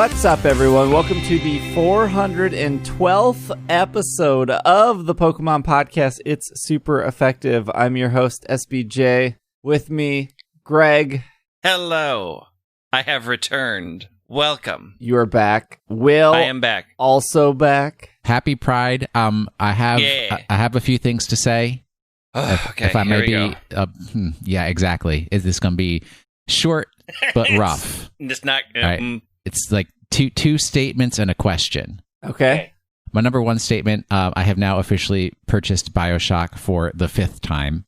What's up, everyone? Welcome to the 412th episode of the Pokemon Podcast. It's super effective. I'm your host, SBJ. With me, Greg. Hello. I have returned. Welcome. You're back. Will. I am back. Also back. Happy Pride. I have a few things to say. Okay, if I may here be, yeah, exactly. Is this going to be short but rough? It's not. Right. It's like two statements and a question. Okay. My number one statement: I have now officially purchased BioShock for the 5th time.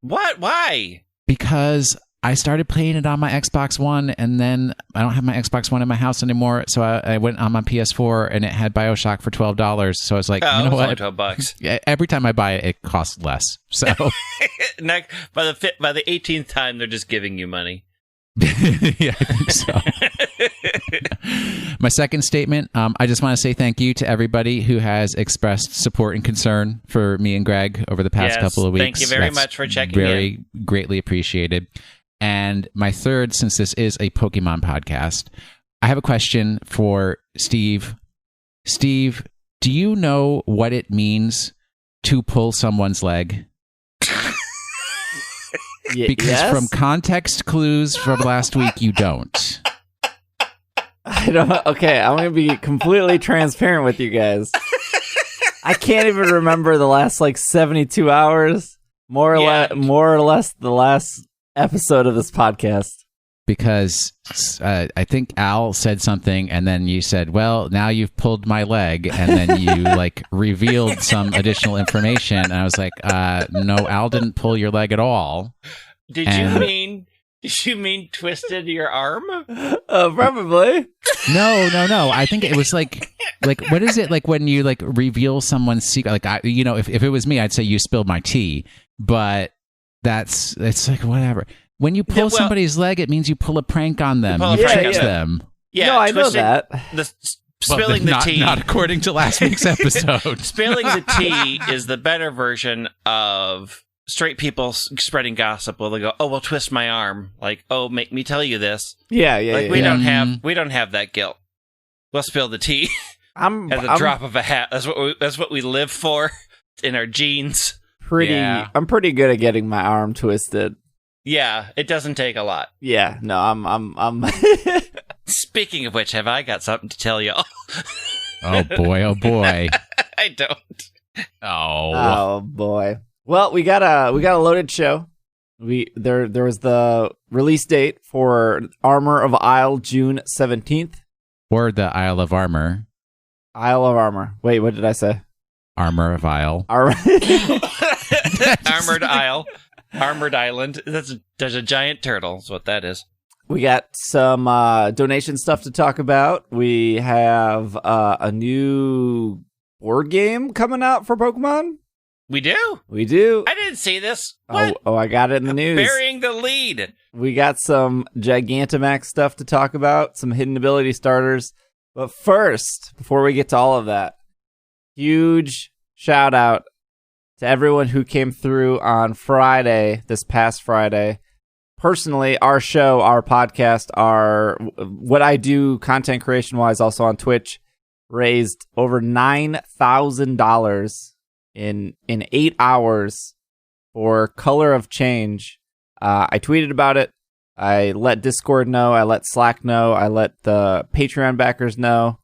What? Why? Because I started playing it on my Xbox One, and then I don't have my Xbox One in my house anymore, so I went on my PS4, and it had BioShock for $12. So I was like, you know what? $12. Every time I buy it, it costs less. So by the 18th time, they're just giving you money. Yeah, I think so. My second statement, I just want to say thank you to everybody who has expressed support and concern for me and Greg over the past couple of weeks. Thank you very much for checking in. Very greatly appreciated. And my third, since this is a Pokemon podcast, I have a question for Steve. Steve, do you know what it means to pull someone's leg? Because from context clues from last week, you don't. I don't. Okay, I'm going to be completely transparent with you guys. I can't even remember the last 72 hours, more or less the last episode of this podcast. Because I think Al said something, and then you said, well, now you've pulled my leg, and then you revealed some additional information, and I was like, no, Al didn't pull your leg at all. Did you mean twisted your arm? Probably. No. I think it was like what is it like when you reveal someone's secret? If it was me, I'd say you spilled my tea, but it's like whatever. When you pull somebody's leg, it means you pull a prank on them. You tricked them. Yeah, no, I know that. Spilling the tea. Not according to last week's episode. Spilling the tea is the better version of straight people spreading gossip. Well, they go, "Oh, well, twist my arm." Like, "Oh, make me tell you this." Yeah. We don't have that guilt. We'll spill the tea at the drop of a hat. That's what we live for in our genes. I'm pretty good at getting my arm twisted. Yeah, it doesn't take a lot. Yeah, no, I'm Speaking of which, have I got something to tell y'all? Oh boy. I don't. Oh boy. Well, we got a loaded show. There was the release date for Armor of Isle, June 17th. Or the Isle of Armor. Isle of Armor. Wait, what did I say? Armor of Isle. Armored Isle. Armored Island. There's a giant turtle. That's what that is. We got some donation stuff to talk about. We have a new board game coming out for Pokemon. We do? We do. I didn't see this. What? Oh, I got it in the news. Burying the lead. We got some Gigantamax stuff to talk about, some hidden ability starters. But first, before we get to all of that, huge shout out to everyone who came through on Friday, this past Friday. Personally, our show, our podcast, what I do content creation-wise also on Twitch, raised over $9,000 in 8 hours for Color of Change. I tweeted about it. I let Discord know. I let Slack know. I let the Patreon backers know.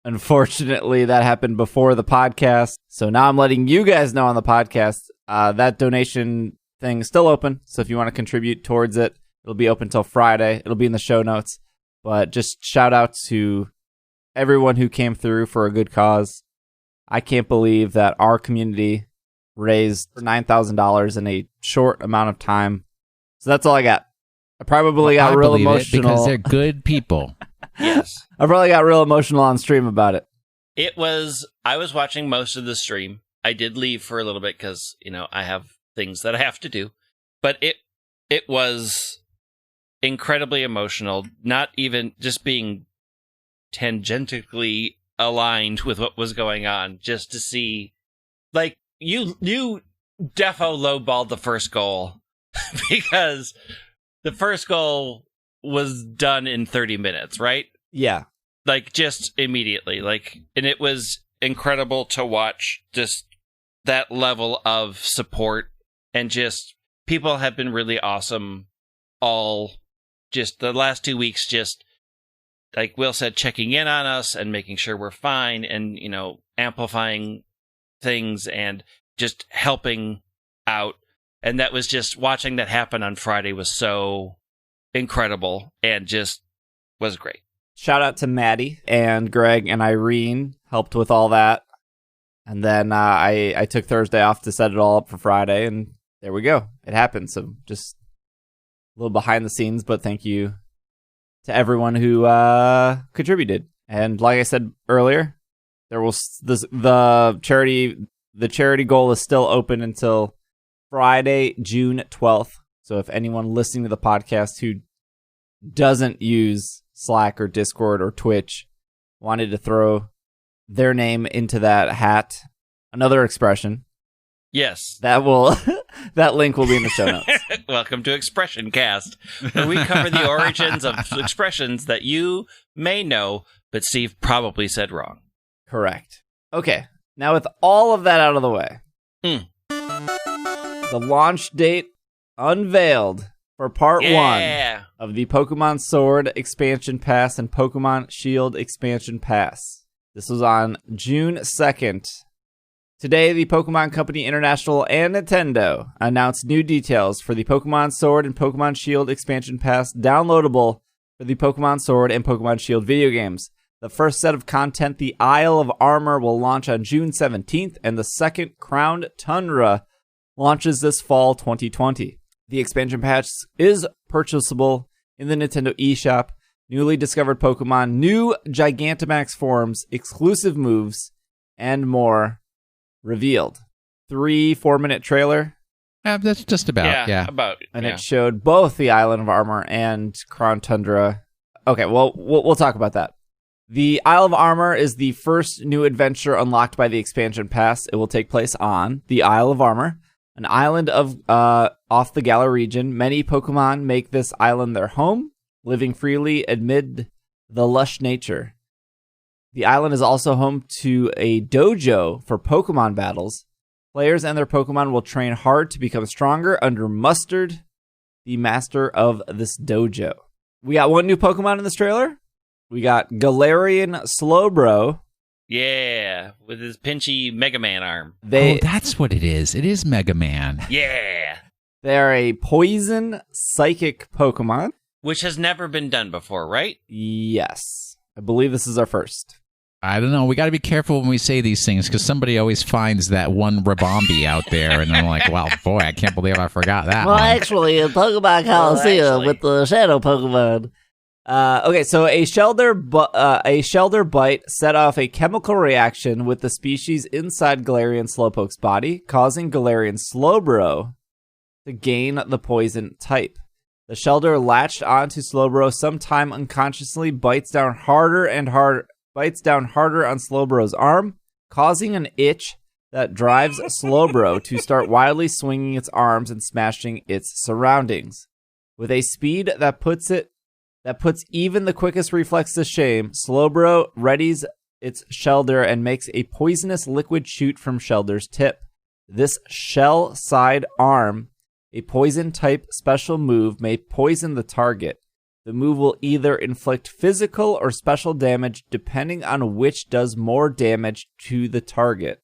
Unfortunately, that happened before the podcast. So now I'm letting you guys know on the podcast. That donation thing is still open. So if you want to contribute towards it, it'll be open till Friday. It'll be in the show notes. But just shout out to everyone who came through for a good cause. I can't believe that our community raised $9,000 in a short amount of time. So that's all I got. I probably got real emotional because they're good people. Yes. I probably got real emotional on stream about it. I was watching most of the stream. I did leave for a little bit because, I have things that I have to do. But it was incredibly emotional, not even just being tangentially aligned with what was going on, just to see, you defo lowballed the first goal because the first goal was done in 30 minutes, right? Yeah. like just immediately, and it was incredible to watch just that level of support, and just people have been really awesome all just the last 2 weeks, just like Will said, checking in on us and making sure we're fine, and amplifying things and just helping out. And that was just watching that happen on Friday was so incredible and just was great. Shout out to Maddie and Greg and Irene, helped with all that. And then I took Thursday off to set it all up for Friday, and there we go. It happened. So just a little behind the scenes, but thank you to everyone who contributed. And like I said earlier, there will the charity goal is still open until Friday, June 12th. So if anyone listening to the podcast who doesn't use Slack or Discord or Twitch wanted to throw their name into that hat, another expression. Yes. That link will be in the show notes. Welcome to ExpressionCast, where we cover the origins of expressions that you may know, but Steve probably said wrong. Correct. Okay. Now with all of that out of the way, the launch date unveiled for part 1 of the Pokemon Sword Expansion Pass and Pokemon Shield Expansion Pass. This was on June 2nd. Today, the Pokemon Company International and Nintendo announced new details for the Pokemon Sword and Pokemon Shield Expansion Pass, downloadable for the Pokemon Sword and Pokemon Shield video games. The first set of content, the Isle of Armor, will launch on June 17th, and the second, Crown Tundra, launches this fall 2020. The expansion pass is purchasable in the Nintendo eShop. Newly discovered Pokemon, new Gigantamax forms, exclusive moves, and more revealed. 3-4-minute trailer. That's just about, yeah. And it showed both the Island of Armor and Crown Tundra. Okay, well, we'll talk about that. The Isle of Armor is the first new adventure unlocked by the expansion pass. It will take place on the Isle of Armor, an island of off the Galar region. Many Pokemon make this island their home, living freely amid the lush nature. The island is also home to a dojo for Pokemon battles. Players and their Pokemon will train hard to become stronger under Mustard, the master of this dojo. We got one new Pokemon in this trailer. We got Galarian Slowbro. Yeah, with his pinchy Mega Man arm. That's what it is. It is Mega Man. Yeah. They're a poison psychic Pokemon. Which has never been done before, right? Yes. I believe this is our first. I don't know. We got to be careful when we say these things, because somebody always finds that one Rabombi out there, and I'm like, well, boy, I can't believe I forgot that one. Actually, in Pokemon Coliseum with the Shadow Pokemon. Okay, so a Shelder bite set off a chemical reaction with the species inside Galarian Slowpoke's body, causing Galarian Slowbro to gain the poison type. The Shelder latched onto Slowbro sometime unconsciously, bites down harder on Slowbro's arm, causing an itch that drives Slowbro to start wildly swinging its arms and smashing its surroundings. With a speed that puts even the quickest reflex to shame, Slowbro readies its Shelder and makes a poisonous liquid shoot from Shelder's tip. This shell side arm, a poison-type special move, may poison the target. The move will either inflict physical or special damage, depending on which does more damage to the target.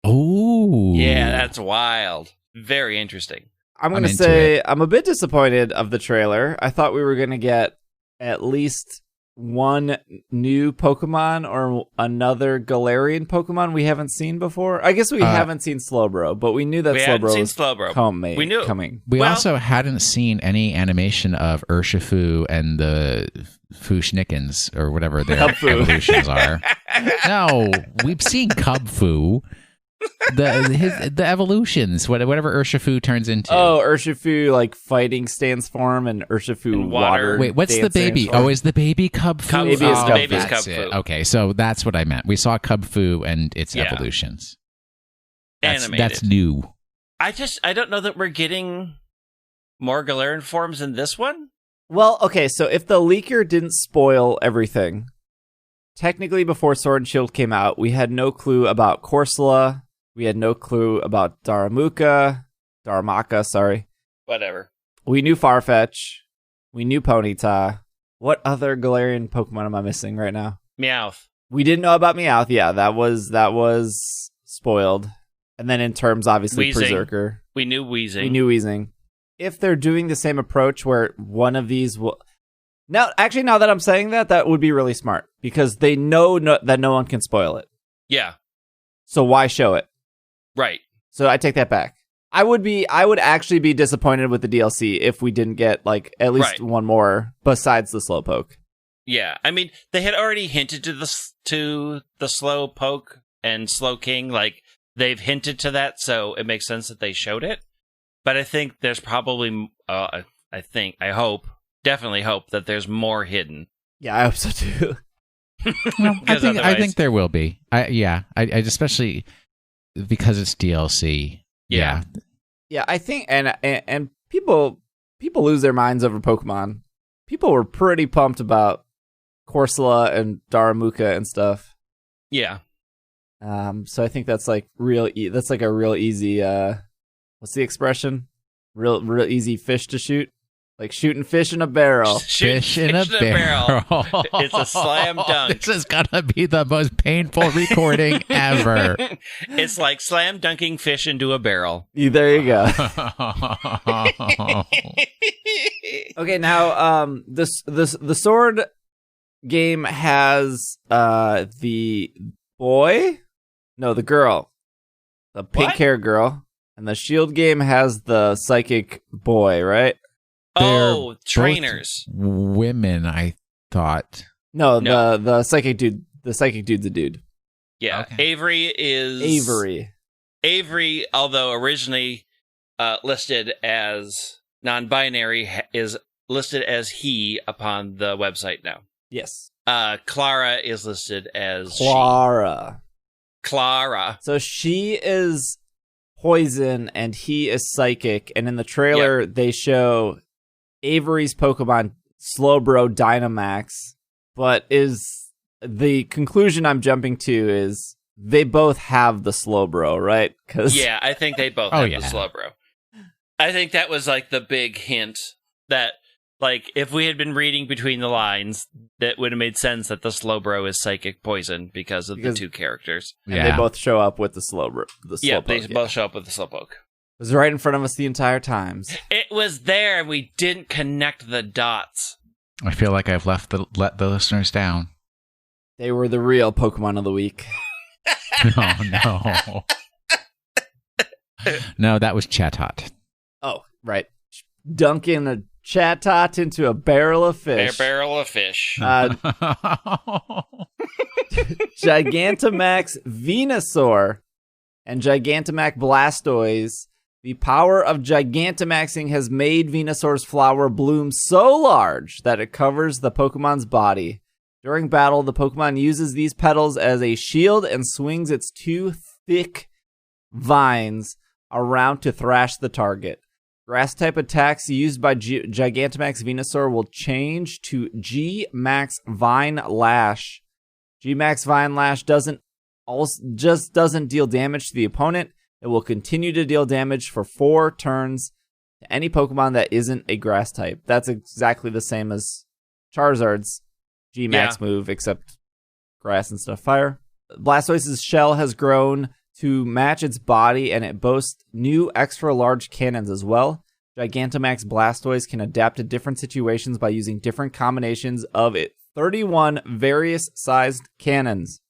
Oh. Yeah, that's wild. Very interesting. I'm going to say I'm a bit disappointed of the trailer. I thought we were going to get at least one new Pokemon or another Galarian Pokemon we haven't seen before. I guess we haven't seen Slowbro, but we knew that Slowbro was coming. We also hadn't seen any animation of Urshifu and the Fushnikins, or whatever their evolutions are. No, we've seen Kubfu. The evolutions, whatever Urshifu turns into. Oh, Urshifu, like fighting stands for him, and Urshifu and water. Wait, what's the baby? Oh, is the baby Kubfu? Baby's Kubfu. Okay, so that's what I meant. We saw Kubfu and its evolutions. That's new. I don't know that we're getting more Galarian forms in this one. Well, okay, so if the leaker didn't spoil everything, technically before Sword and Shield came out, we had no clue about Corsola. We had no clue about Darumaka, sorry. Whatever. We knew Farfetch. We knew Ponyta. What other Galarian Pokemon am I missing right now? Meowth. We didn't know about Meowth. Yeah, that was spoiled. And then in terms, obviously, Weezing. Berserker. We knew Weezing. We knew Weezing. If they're doing the same approach where one of these will... Now that I'm saying that, that would be really smart. Because they know that no one can spoil it. Yeah. So why show it? Right. So I take that back. I would actually be disappointed with the DLC if we didn't get, like, at least one more besides the Slowpoke. Yeah. I mean, they had already hinted to the Slowpoke and Slowking. Like, they've hinted to that, so it makes sense that they showed it. But I think there's probably, definitely hope that there's more hidden. Yeah, I hope so too. Well, I think there will be. I especially because it's DLC. Yeah. Yeah, I think, and people lose their minds over Pokemon. People were pretty pumped about Corsola and Darumaka and stuff. Yeah. So I think that's like that's like a real easy, what's the expression? Real easy fish to shoot. Like shooting fish in a barrel. Fish in a barrel. It's a slam dunk. This is gonna be the most painful recording ever. It's like slam dunking fish into a barrel. There you go. Okay, now the sword game has the girl, the pink hair girl, and the shield game has the psychic boy, right? Oh, trainers. Women, I thought. No, the psychic dude. The psychic dude's a dude. Yeah, Okay. Avery, although originally listed as non-binary, is listed as he upon the website now. Yes. Clara is listed as Clara. Clara. So she is poison and he is psychic. And in the trailer, they show Avery's Pokemon Slowbro Dynamaxx, but is the conclusion I'm jumping to is they both have the Slowbro, right? Yeah, I think they both have the Slowbro. I think that was like the big hint that, like, if we had been reading between the lines, that would have made sense that the Slowbro is psychic poison because the two characters. And they both show up with the Slowbro. They both show up with the Slowpoke. It was right in front of us the entire time. It was there, and we didn't connect the dots. I feel like I've let the listeners down. They were the real Pokemon of the week. No. No, that was Chatot. Oh, right. Dunking a Chatot into a barrel of fish. A barrel of fish. Gigantamax Venusaur and Gigantamax Blastoise. The power of Gigantamaxing has made Venusaur's flower bloom so large that it covers the Pokemon's body. During battle, the Pokemon uses these petals as a shield and swings its two thick vines around to thrash the target. Grass-type attacks used by Gigantamax Venusaur will change to G-Max Vine Lash. G-Max Vine Lash doesn't deal damage to the opponent. It will continue to deal damage for 4 turns to any Pokemon that isn't a grass type. That's exactly the same as Charizard's G-Max move, except grass instead of fire. Blastoise's shell has grown to match its body, and it boasts new extra large cannons as well. Gigantamax Blastoise can adapt to different situations by using different combinations of 31 various sized cannons.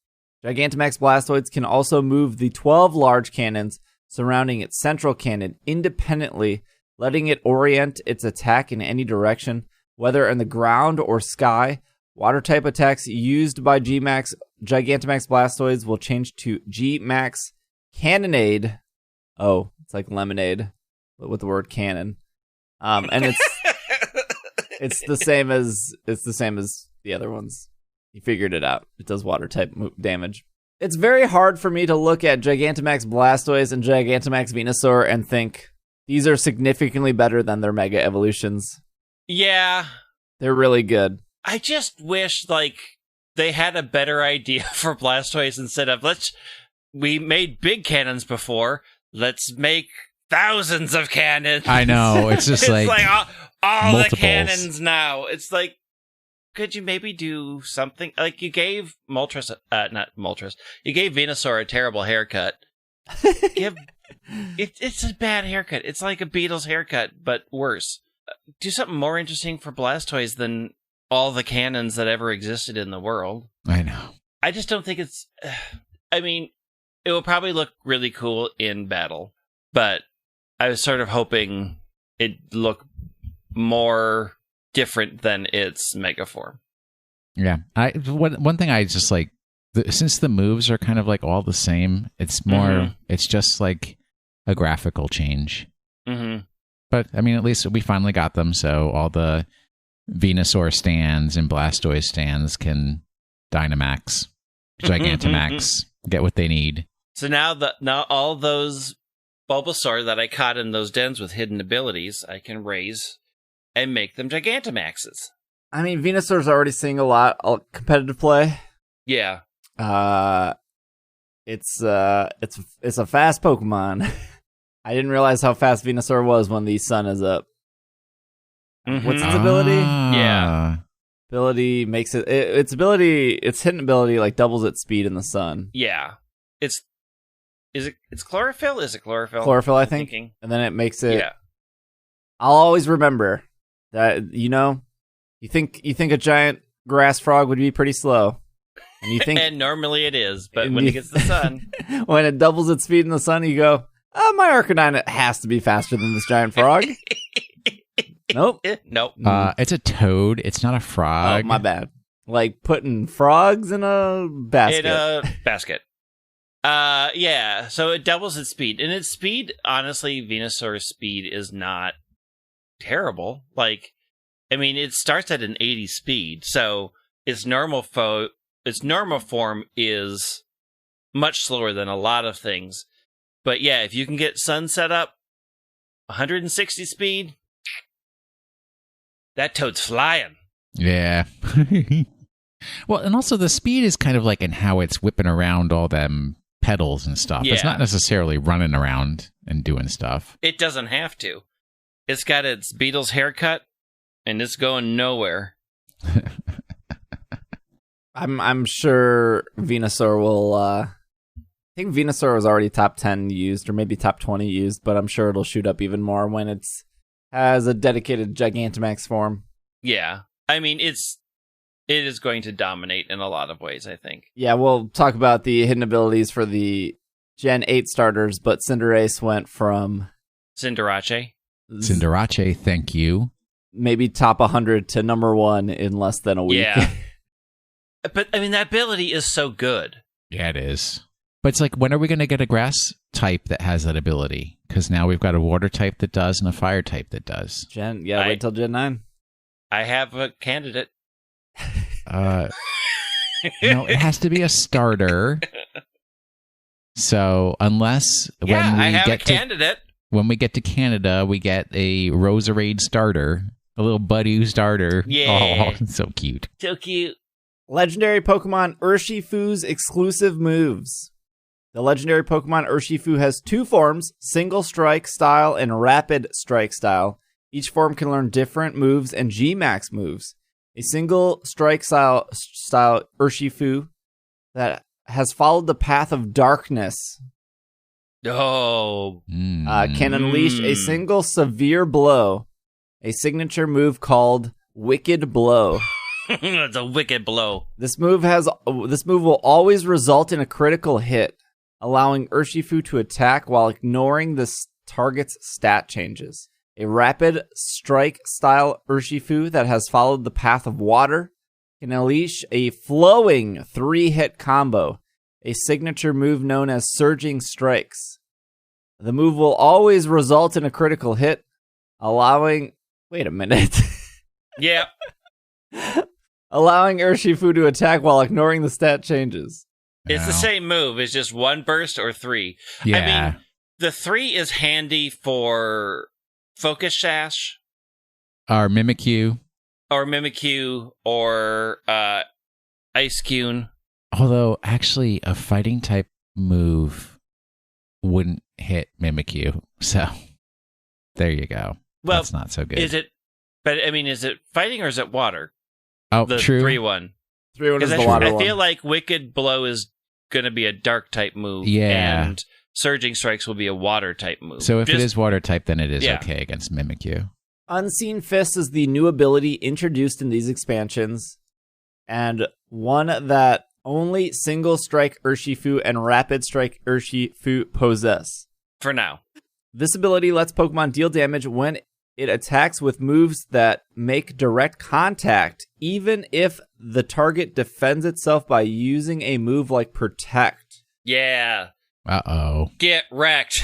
Gigantamax Blastoise can also move the 12 large cannons surrounding its central cannon independently, letting it orient its attack in any direction, whether in the ground or sky. Water-type attacks used by Gigantamax Blastoise will change to G-Max Cannonade. Oh, it's like lemonade, but with the word cannon. And it's the same as the other ones. You figured it out. It does water-type damage. It's very hard for me to look at Gigantamax Blastoise and Gigantamax Venusaur and think these are significantly better than their Mega Evolutions. Yeah. They're really good. I just wish, like, they had a better idea for Blastoise instead of we made big cannons before. Let's make thousands of cannons. I know. It's just it's like all the multiples. cannons now. It's like, could you maybe do something? Like you gave Moltres, not Moltres, you gave Venusaur a terrible haircut. It's a bad haircut. It's like a Beatles haircut, but worse. Do something more interesting for Blastoise than all the cannons that ever existed in the world. I know. I just don't think it's... I mean, it will probably look really cool in battle, but I was sort of hoping it'd look more different than its Mega form. Yeah. One thing I just like, since the moves are kind of like all the same, it's more, it's just like a graphical change. Mm-hmm. But, I mean, at least we finally got them, so all the Venusaur stands and Blastoise stands can Dynamaxx, Gigantamax, get what they need. So now all those Bulbasaur that I caught in those dens with hidden abilities, I can raise and make them Gigantamaxes. I mean, Venusaur's already seeing a lot of competitive play. Yeah. It's a fast Pokemon. I didn't realize how fast Venusaur was when the sun is up. Mm-hmm. What's its ability? Yeah. Ability makes its hidden ability like doubles its speed in the sun. Yeah. It's chlorophyll? Is it chlorophyll? Chlorophyll, I think. And then it makes it. Yeah. I'll always remember that. You think a giant grass frog would be pretty slow, and you think, and normally it is, but when it gets the sun, when it doubles its speed in the sun, you go, "Oh, my Arcanine has to be faster than this giant frog." Nope. Nope. It's a toad. It's not a frog. Oh, my bad. Like putting frogs in a basket. In a basket. Yeah. So it doubles its speed. And its speed, honestly, Venusaur's speed is not terrible. Like, I mean, it starts at an 80 speed. So its normal form is much slower than a lot of things. But yeah, if you can get sun set up, 160 speed, that toad's flying. Yeah. Well, and also the speed is kind of like in how it's whipping around all them pedals and stuff. Yeah. It's not necessarily running around and doing stuff. It doesn't have to. It's got its Beatles haircut, and it's going nowhere. I'm sure Venusaur will. I think Venusaur was already top 10 used, or maybe top 20 used, but I'm sure it'll shoot up even more when it has a dedicated Gigantamax form. Yeah, I mean it is going to dominate in a lot of ways, I think. Yeah, we'll talk about the hidden abilities for the Gen 8 starters, but Cinderace went from Cinderace, thank you. Maybe top 100 to number 1 in less than a week. Yeah. But, I mean, that ability is so good. Yeah, it is. But it's like, when are we going to get a grass type that has that ability? Because now we've got a water type that does and a fire type that does. Wait till Gen 9. I have a candidate. It has to be a starter. So unless when we get to Canada, we get a Roserade starter, a little Budew starter. Yeah, oh, so cute, so cute. Legendary Pokemon Urshifu's exclusive moves. The legendary Pokemon Urshifu has 2 forms: Single Strike style and Rapid Strike style. Each form can learn different moves and G-Max moves. A Single Strike style Urshifu that has followed the path of darkness can unleash a single severe blow, a signature move called Wicked Blow. It's a wicked blow. This move will always result in a critical hit, allowing Urshifu to attack while ignoring the target's stat changes. A Rapid Strike style Urshifu that has followed the path of water can unleash a flowing 3-hit combo, a signature move known as Surging Strikes. The move will always result in a critical hit, allowing... Wait a minute. Yeah. Allowing Urshifu to attack while ignoring the stat changes. It's the same move. It's just 1 burst or 3. Yeah. I mean, the 3 is handy for Focus Sash. Or Mimikyu. Or Ice Cune. Although, actually, a fighting type move wouldn't hit Mimikyu. So, there you go. Well, that's not so good. Is it? But I mean, is it fighting or is it water? Oh, The true. 3-1. 3-1 is the I water one. feel like Wicked Blow is going to be a dark type move. Yeah. And Surging Strikes will be a water type move. So if it is water type, then it is Yeah. okay against Mimikyu. Unseen Fist is the new ability introduced in these expansions, and one that only Single Strike Urshifu and Rapid Strike Urshifu possess. For now. This ability lets Pokemon deal damage when it attacks with moves that make direct contact, even if the target defends itself by using a move like Protect. Yeah. Uh-oh. Get wrecked.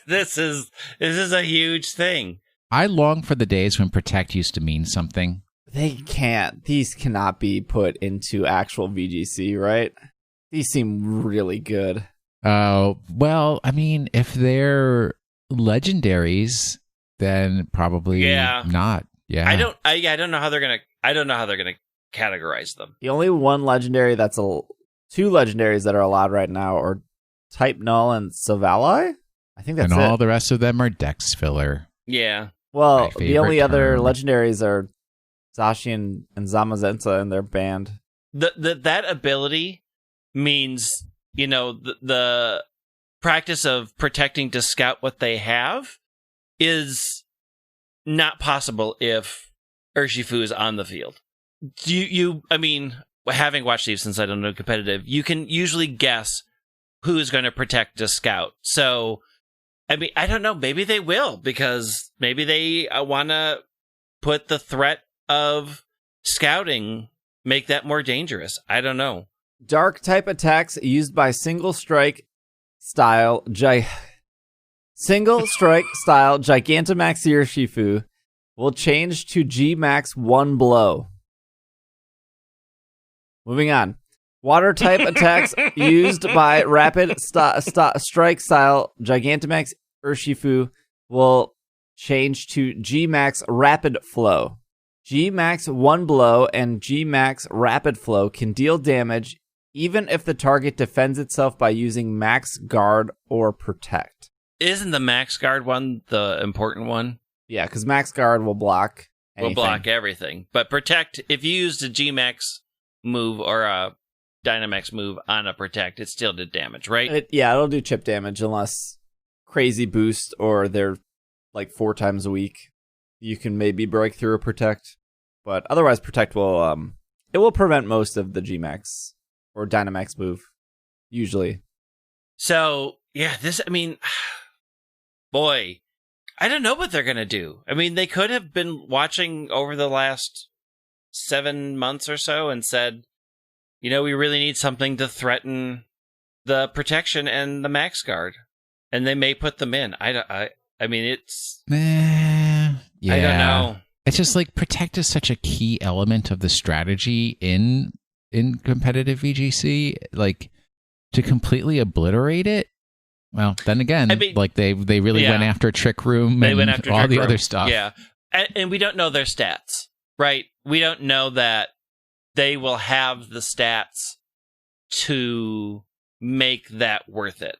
This is a huge thing. I long for the days when Protect used to mean something. They can't. These cannot be put into actual VGC, right? These seem really good. Oh, well, I mean, if they're legendaries, then probably not. Yeah. I don't know how they're gonna categorize them. The only one legendary two legendaries that are allowed right now are Type Null and Savali. I think that's and it. all the rest of them are Dex filler. Yeah. Well, My the only favorite other term. legendaries are Zashi and Zamazensa, and they're banned. That ability means, the practice of protecting to scout what they have is not possible if Urshifu is on the field. I mean, having watched these since I don't know competitive, you can usually guess who's going to protect a scout. So, I mean, I don't know. Maybe they will, because maybe they want to put the threat of scouting, make that more dangerous. I don't know. Dark type attacks used by single strike style Gigantamax Urshifu will change to G-Max 1 blow. Moving on. Water type attacks used by rapid strike style Gigantamax Urshifu will change to G-Max Rapid Flow. G-Max 1 blow and G-Max Rapid Flow can deal damage even if the target defends itself by using Max Guard or Protect. Isn't the Max Guard one the important one? Yeah, because Max Guard will block anything. Will block everything. But Protect, if you used a G-Max move or a Dynamax move on a Protect, it still did damage, right? It'll do chip damage unless crazy boost or they're like 4 times a week. You can maybe break through a Protect. But otherwise, Protect will it will prevent most of the G-Max or Dynamax move, usually. So, yeah, boy, I don't know what they're going to do. I mean, they could have been watching over the last 7 months or so and said, we really need something to threaten the protection and the Max Guard. And they may put them in. I mean, it's... Yeah. I don't know. It's just like Protect is such a key element of the strategy in competitive VGC. Like, to completely obliterate it, well, then again, they really went after Trick Room and all the other stuff. Yeah. And we don't know their stats, right? We don't know that they will have the stats to make that worth it.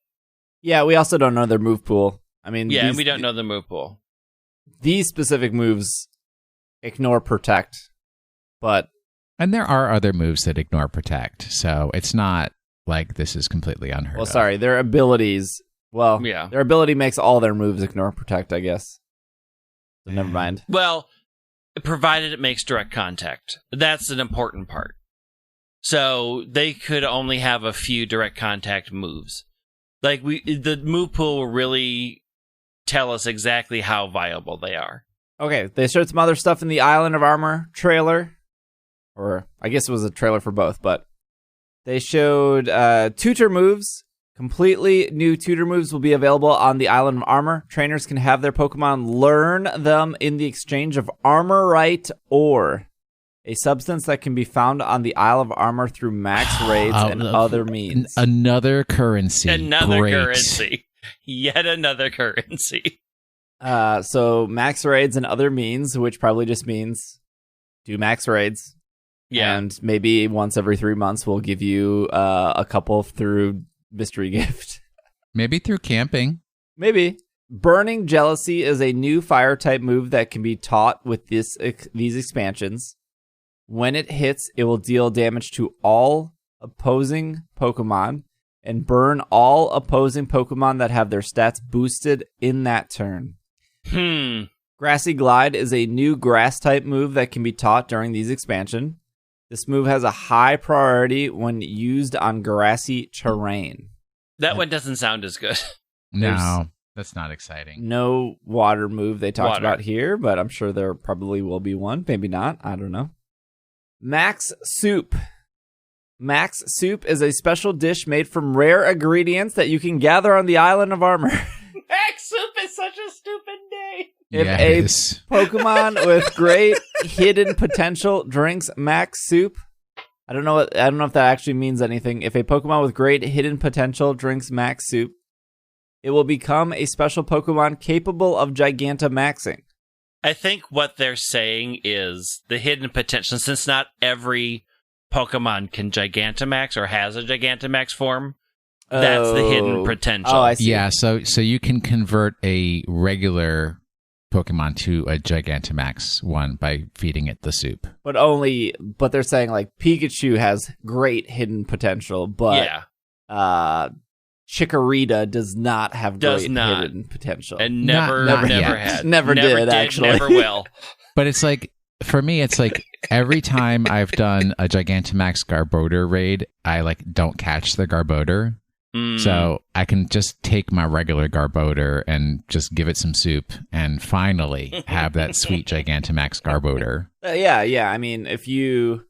Yeah, we also don't know their move pool. I mean, and we don't know the move pool. These specific moves ignore Protect, and there are other moves that ignore Protect, so it's not like this is completely unheard of. Well, sorry, their abilities. Well, yeah, their ability makes all their moves ignore Protect, I guess. So never mind. Well, provided it makes direct contact. That's an important part. So they could only have a few direct contact moves. Like the move pool will really tell us exactly how viable they are. Okay, they showed some other stuff in the Island of Armor trailer. Or I guess it was a trailer for both, but they showed tutor moves. Completely new tutor moves will be available on the Island of Armor. Trainers can have their Pokemon learn them in the exchange of Armorite ore, a substance that can be found on the Isle of Armor through max raids and other means. Another currency. Currency. Yet another currency. So max raids and other means, which probably just means do max raids. Yeah. And maybe once every 3 months, we'll give you a couple through mystery gift. Maybe through camping. Maybe. Burning Jealousy is a new fire-type move that can be taught with these expansions. When it hits, it will deal damage to all opposing Pokemon and burn all opposing Pokemon that have their stats boosted in that turn. Grassy Glide is a new grass-type move that can be taught during these expansion. This move has a high priority when used on grassy terrain. That one doesn't sound as good. No, that's not exciting. No water move they talked about here, but I'm sure there probably will be one. Maybe not. I don't know. Max Soup. Max Soup is a special dish made from rare ingredients that you can gather on the Island of Armor. Max Soup is such a stupid name. If a Pokemon with great hidden potential drinks Max Soup, I don't know if that actually means anything. If a Pokemon with great hidden potential drinks Max Soup, it will become a special Pokemon capable of Gigantamaxing. I think what they're saying is the hidden potential, since not every Pokemon can Gigantamax or has a Gigantamax form, that's the hidden potential. Oh, I see. Yeah, so you can convert a regular Pokemon to a Gigantamax one by feeding it the soup. But they're saying like Pikachu has great hidden potential, but Chikorita does not have great hidden potential. And never had. Never did, actually. Never will. But it's like, for me, it's like every time I've done a Gigantamax Garbodor raid, I like don't catch the Garbodor. So I can just take my regular Garbodor and just give it some soup and finally have that sweet Gigantamax Garbodor. Yeah. I mean, if you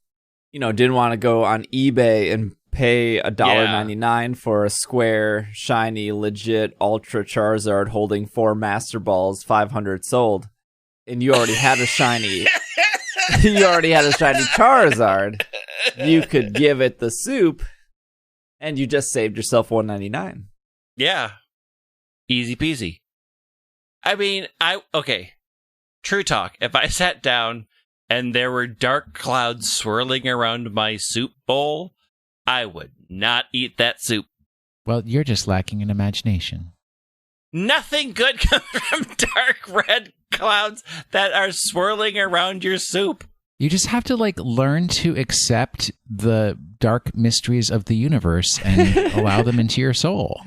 didn't want to go on eBay and pay $1.99 for a square, shiny, legit Ultra Charizard holding 4 Master Balls, 500 sold, and you already had a shiny, Charizard, you could give it the soup. And you just saved yourself $1.99. Yeah. Easy peasy. I mean, okay. True talk. If I sat down and there were dark clouds swirling around my soup bowl, I would not eat that soup. Well, you're just lacking in imagination. Nothing good comes from dark red clouds that are swirling around your soup. You just have to learn to accept the dark mysteries of the universe and allow them into your soul.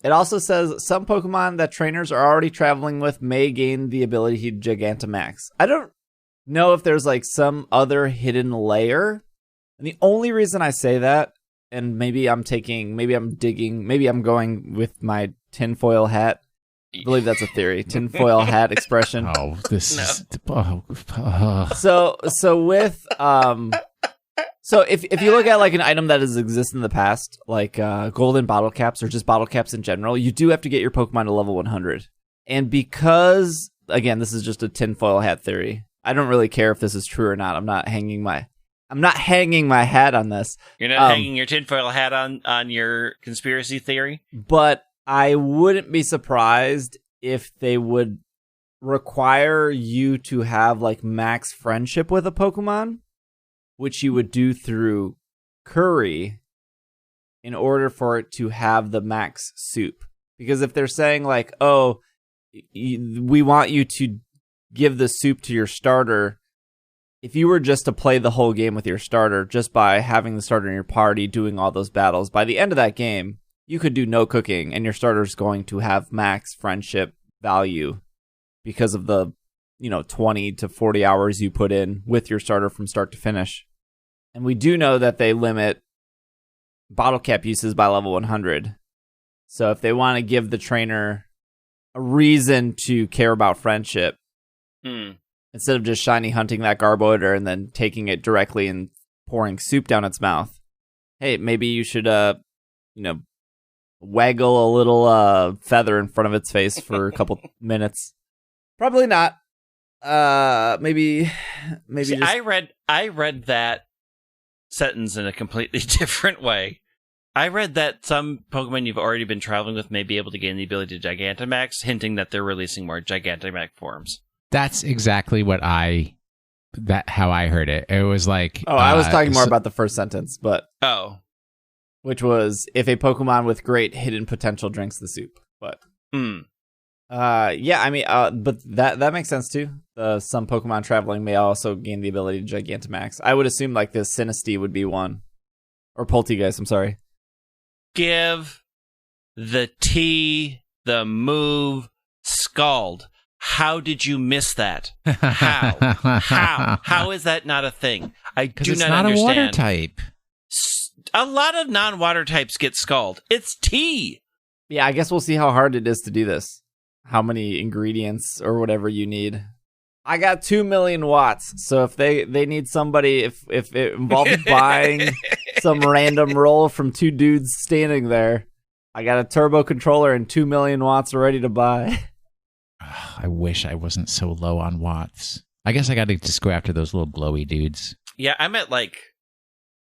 It also says some Pokemon that trainers are already traveling with may gain the ability to Gigantamax. I don't know if there's some other hidden layer. And the only reason I say that, and maybe I'm going with my tinfoil hat. I believe that's a theory. Tinfoil hat expression. Oh, this is... So if you look at an item that has existed in the past, like golden bottle caps or just bottle caps in general, you do have to get your Pokemon to level 100. And because, again, this is just a tinfoil hat theory. I don't really care if this is true or not. I'm not hanging my hat on this. You're not hanging your tinfoil hat on your conspiracy theory? But I wouldn't be surprised if they would require you to have max friendship with a Pokemon, which you would do through Curry in order for it to have the max soup. Because if they're saying we want you to give the soup to your starter, if you were just to play the whole game with your starter, just by having the starter in your party, doing all those battles, by the end of that game, you could do no cooking, and your starter's going to have max friendship value because of the 20 to 40 hours you put in with your starter from start to finish. And we do know that they limit bottle cap uses by level 100. So if they want to give the trainer a reason to care about friendship, instead of just shiny hunting that Garbodor and then taking it directly and pouring soup down its mouth, hey, maybe you should waggle a little feather in front of its face for a couple minutes. Probably not. Maybe. See, just... I read that sentence in a completely different way. I read that some Pokemon you've already been traveling with may be able to gain the ability to Gigantamax, hinting that they're releasing more Gigantamax forms. That's exactly what I that how I heard it. It was like I was talking more about the first sentence, but which was if a Pokemon with great hidden potential drinks the soup. But yeah, I mean, but that makes sense too. Some Pokemon traveling may also gain the ability to Gigantamax. I would assume like this Sinistea would be one, or Poltegeist. I'm sorry. Give the T the move Scald. How did you miss that? How is that not a thing? I do not understand. It's not a water type. A lot of non-water types get Scald. It's T. Yeah, I guess we'll see how hard it is to do this. How many ingredients or whatever you need. I got 2 million watts, so if they need somebody, if it involves buying some random roll from two dudes standing there, I got a turbo controller and 2 million watts ready to buy. I wish I wasn't so low on watts. I guess I got to just go after those little glowy dudes. Yeah, I'm at like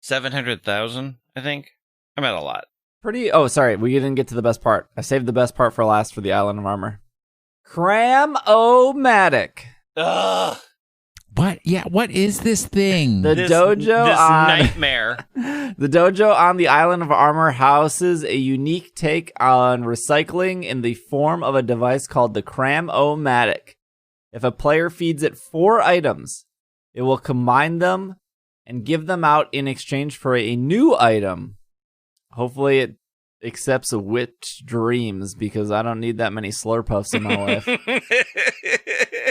700,000, I think. I'm at a lot. Oh, sorry, we didn't get to the best part. I saved the best part for last for the Island of Armor. Cram-o-matic. Ugh. What? Yeah, what is this thing? This nightmare. The dojo on the Island of Armor houses a unique take on recycling in the form of a device called the Cram-o-matic. If a player feeds it 4 items, it will combine them and give them out in exchange for a new item. Hopefully it accepts whipped dreams, because I don't need that many Slurpuffs in my life.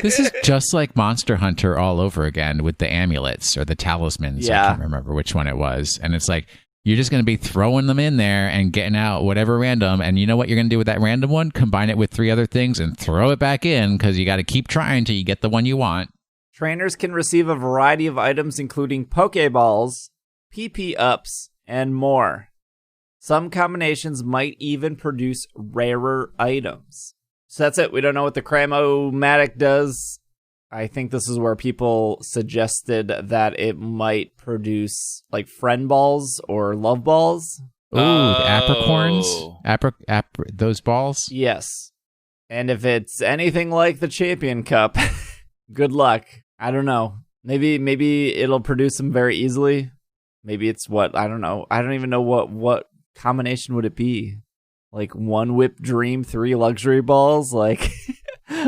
This is just like Monster Hunter all over again with the amulets or the talismans. Yeah. I can't remember which one it was. And it's like, you're just going to be throwing them in there and getting out whatever random. And you know what you're going to do with that random one? Combine it with 3 other things and throw it back in, because you got to keep trying till you get the one you want. Trainers can receive a variety of items, including Pokeballs, PP Ups, and more. Some combinations might even produce rarer items. So that's it. We don't know what the Cram-o-matic does. I think this is where people suggested that it might produce like friend balls or love balls. Ooh, the apricorns? Those balls? Yes. And if it's anything like the Champion Cup, good luck. I don't know. Maybe it'll produce them very easily. Maybe it's what? I don't know. I don't even know what combination would it be? Like 1 whip dream, 3 luxury balls? Like,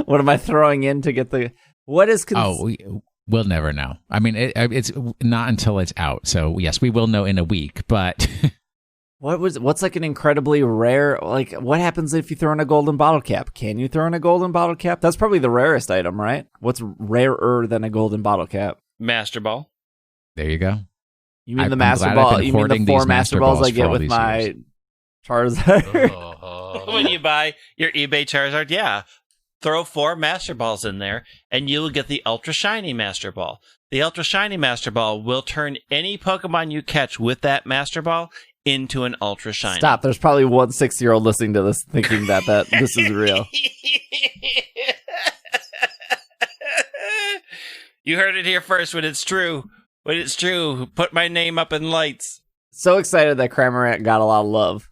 what am I throwing in to get the... What is... We'll never know. I mean, it's not until it's out. So, yes, we will know in a week, but... What's like an incredibly rare... Like, what happens if you throw in a golden bottle cap? Can you throw in a golden bottle cap? That's probably the rarest item, right? What's rarer than a golden bottle cap? Master Ball. There you go. You mean the Master Ball? You mean the 4 Master Balls I get with my... years. Charizard. When you buy your eBay Charizard, yeah. Throw 4 Master Balls in there, and you will get the Ultra Shiny Master Ball. The Ultra Shiny Master Ball will turn any Pokemon you catch with that Master Ball into an Ultra Shiny. Stop. There's probably one 6-year-old listening to this thinking that this is real. You heard it here first. When it's true, put my name up in lights. So excited that Cram-o-matic got a lot of love.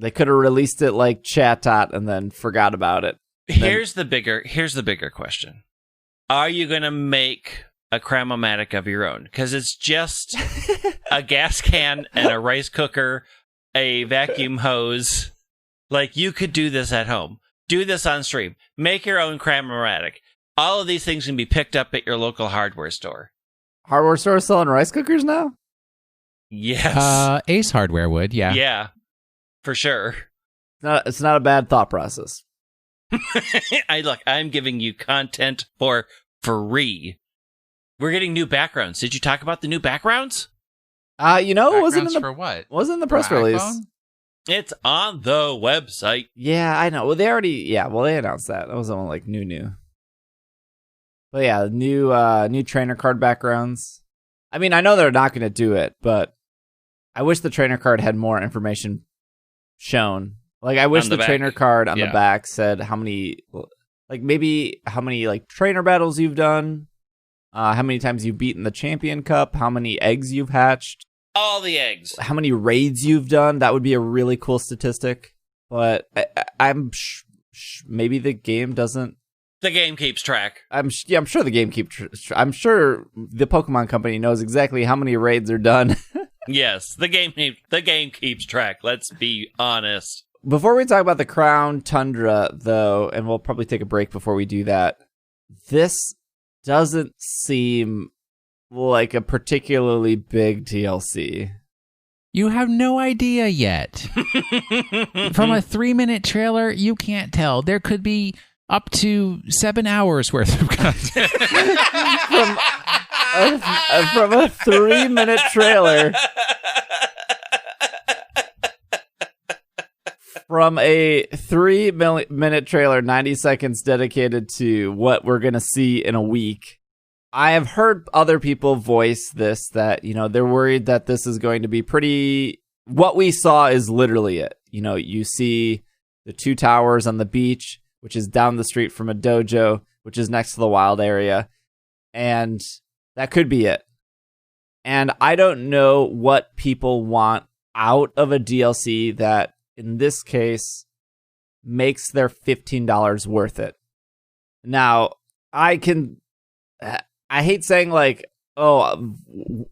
They could have released it like Chatot and then forgot about it. Here's the bigger question. Are you going to make a Cram-o-matic of your own? Because it's just a gas can and a rice cooker, a vacuum hose. Like, you could do this at home. Do this on stream. Make your own Cram-o-matic. All of these things can be picked up at your local hardware store. Hardware store selling rice cookers now? Yes. Ace Hardware would, yeah. Yeah, for sure. It's not a bad thought process. I'm giving you content for free. We're getting new backgrounds. Did you talk about the new backgrounds? It wasn't for what? Wasn't in the press release. iPhone? It's on the website. Yeah, I know. Well, they announced that. That was only like new. But yeah, new trainer card backgrounds. I mean, I know they're not going to do it, but I wish the trainer card had more information shown. Like, I wish the trainer card on the back said how many trainer battles you've done, how many times you've beaten the Champion Cup, how many eggs you've hatched. All the eggs. How many raids you've done. That would be a really cool statistic. But I'm maybe the game doesn't The game keeps track. I'm sure the game I'm sure the Pokemon Company knows exactly how many raids are done. Yes, the game keeps track. Let's be honest. Before we talk about the Crown Tundra, though, and we'll probably take a break before we do that, this doesn't seem like a particularly big DLC. You have no idea yet. From a 3-minute trailer, you can't tell. There could be up to 7 hours worth of content. From a 3-minute trailer. From a 3-minute trailer, 90 seconds dedicated to what we're going to see in a week. I have heard other people voice this, that, they're worried that this is going to be pretty... What we saw is literally it. You see the 2 towers on the beach, which is down the street from a dojo, which is next to the wild area. And that could be it. And I don't know what people want out of a DLC that, in this case, makes their $15 worth it. Now, I hate saying, like, it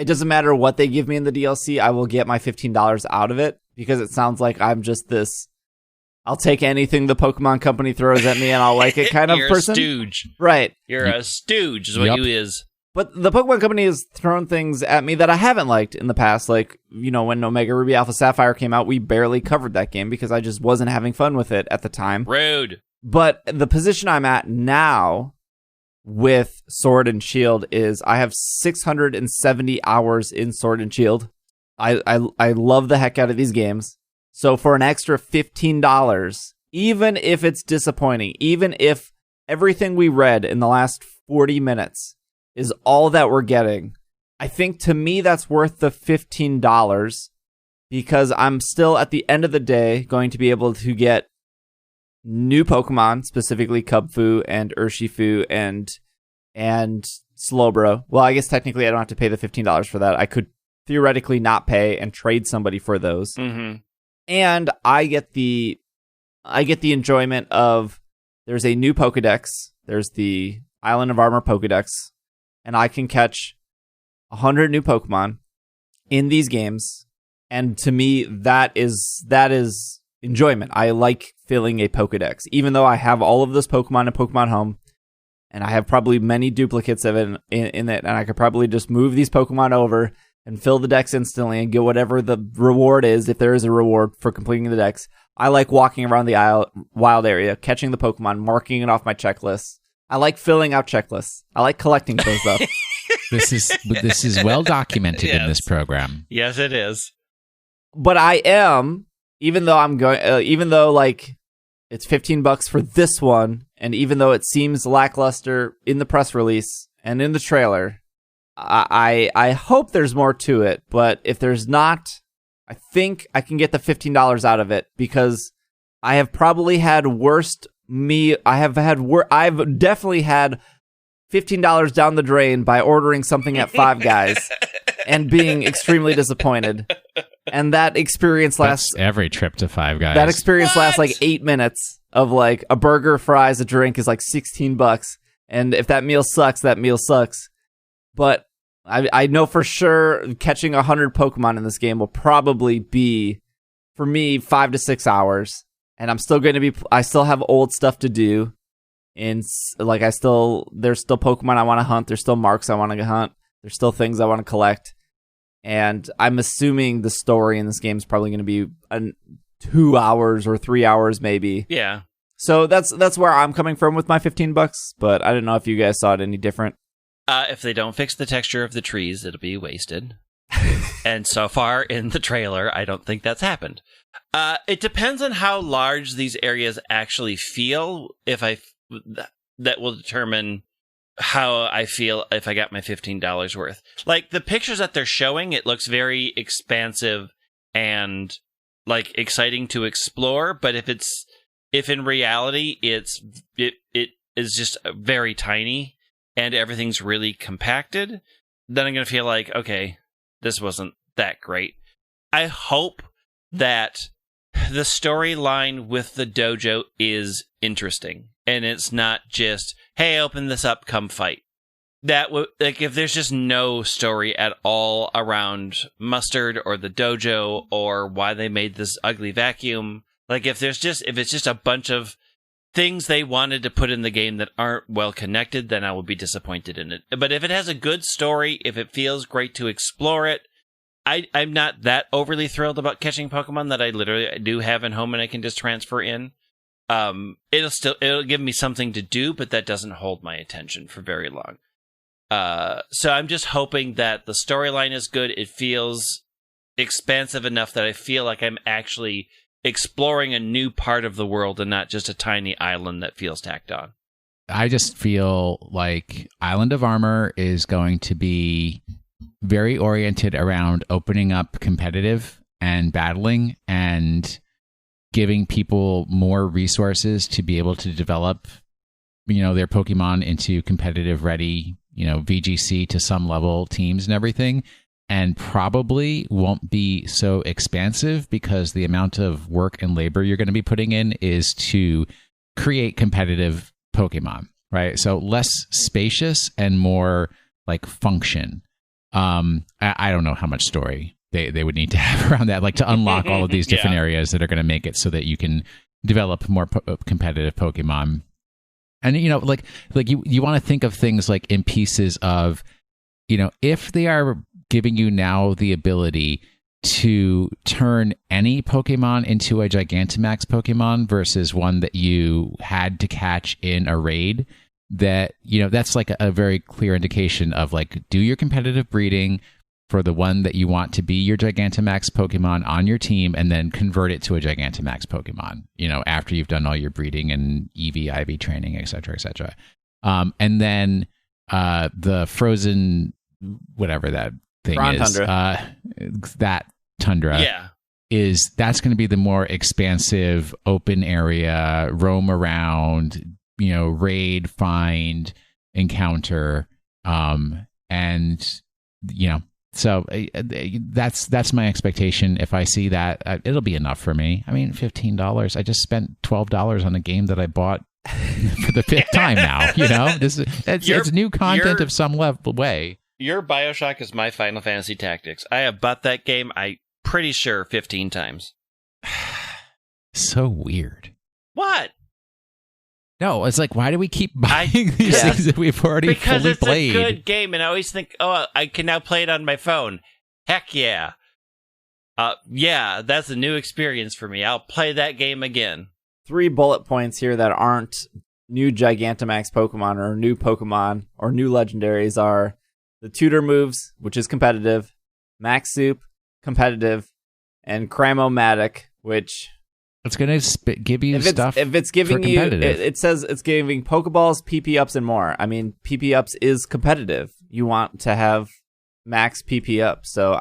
doesn't matter what they give me in the DLC, I will get my $15 out of it, because it sounds like I'm just this, I'll take anything the Pokemon Company throws at me and I'll like it kind of person. You're a stooge. Right. You're a stooge is what you is. But the Pokemon Company has thrown things at me that I haven't liked in the past. Like, when Omega Ruby Alpha Sapphire came out, we barely covered that game because I just wasn't having fun with it at the time. Rude. But the position I'm at now with Sword and Shield is I have 670 hours in Sword and Shield. I love the heck out of these games. So for an extra $15, even if it's disappointing, even if everything we read in the last 40 minutes is all that we're getting, I think to me that's worth the $15, because I'm still at the end of the day going to be able to get new Pokemon, specifically Kubfu and Urshifu and Slowbro. Well, I guess technically I don't have to pay the $15 for that. I could theoretically not pay and trade somebody for those. Mm-hmm. And I get the enjoyment of, there's a new Pokedex. There's the Island of Armor Pokedex, and I can catch 100 new Pokemon in these games. And to me, that is enjoyment. I like filling a Pokedex, even though I have all of those Pokemon in Pokemon Home, and I have probably many duplicates of it in it, and I could probably just move these Pokemon over and fill the dex instantly and get whatever the reward is, if there is a reward for completing the dex. I like walking around the wild area, catching the Pokemon, marking it off my checklist. I like filling out checklists. I like collecting those stuff. This is well documented in this program. Yes, it is. But I am, even though like it's $15 for this one, and even though it seems lackluster in the press release and in the trailer, I hope there's more to it. But if there's not, I think I can get the $15 out of it, because I have probably had I've definitely had $15 down the drain by ordering something at Five Guys and being extremely disappointed. And that experience lasts... That's every trip to Five Guys. That experience lasts like 8 minutes of like a burger, fries, a drink is like $16. And if that meal sucks, that meal sucks. But I know for sure catching 100 Pokemon in this game will probably be, for me, 5 to 6 hours. And I still have old stuff to do. And like there's still Pokemon I want to hunt. There's still marks I want to hunt. There's still things I want to collect. And I'm assuming the story in this game is probably going to be 2 hours or 3 hours, maybe. Yeah. So that's where I'm coming from with my $15. But I don't know if you guys saw it any different. If they don't fix the texture of the trees, it'll be wasted. And so far in the trailer, I don't think that's happened. It depends on how large these areas actually feel. That will determine how I feel if I got my $15 worth. Like the pictures that they're showing, it looks very expansive and like exciting to explore. But if in reality it is just very tiny and everything's really compacted, then I'm going to feel like, okay, this wasn't that great. I hope that the storyline with the dojo is interesting and it's not just, hey, open this up, come fight. That would, like, if there's just no story at all around Mustard or the dojo or why they made this ugly vacuum, like if it's just a bunch of things they wanted to put in the game that aren't well connected, then I will be disappointed in it. But if it has a good story, if it feels great to explore it, I'm not that overly thrilled about catching Pokemon that I literally do have in home and I can just transfer in. It'll give me something to do, but that doesn't hold my attention for very long. So I'm just hoping that the storyline is good. It feels expansive enough that I feel like I'm actually exploring a new part of the world and not just a tiny island that feels tacked on. I just feel like Island of Armor is going to be very oriented around opening up competitive and battling and giving people more resources to be able to develop, their Pokemon into competitive ready, VGC to some level teams and everything, and probably won't be so expansive because the amount of work and labor you're going to be putting in is to create competitive Pokemon, right? So less spacious and more like function. I don't know how much story they would need to have around that, like to unlock all of these different areas that are going to make it so that you can develop more competitive Pokemon. And, like you want to think of things like in pieces of, if they are giving you now the ability to turn any Pokemon into a Gigantamax Pokemon versus one that you had to catch in a raid, that, that's like a very clear indication of like, do your competitive breeding for the one that you want to be your Gigantamax Pokemon on your team, and then convert it to a Gigantamax Pokemon, after you've done all your breeding and EV, IV training, et cetera, et cetera. And then the frozen, whatever that thing Crown is, Tundra. That Tundra, that's going to be the more expansive, open area, roam around, raid, find, encounter, and so that's my expectation. If I see that, it'll be enough for me. I mean, $15. I just spent $12 on a game that I bought for the fifth time now. It's new content of some way. Your BioShock is my Final Fantasy Tactics. I have bought that game, I'm pretty sure, 15 times. So weird. What? No, it's like, why do we keep buying these things that we've already fully played? Because it's a good game, and I always think, I can now play it on my phone. Heck yeah. That's a new experience for me. I'll play that game again. 3 bullet points here that aren't new Gigantamax Pokemon or new Pokemon or new legendaries are the Tutor moves, which is competitive, Max Soup, competitive, and Cram-o-matic, which... It's going to give you stuff. If it's giving you, it says it's giving Pokeballs, PP ups, and more. I mean, PP ups is competitive. You want to have max PP up. So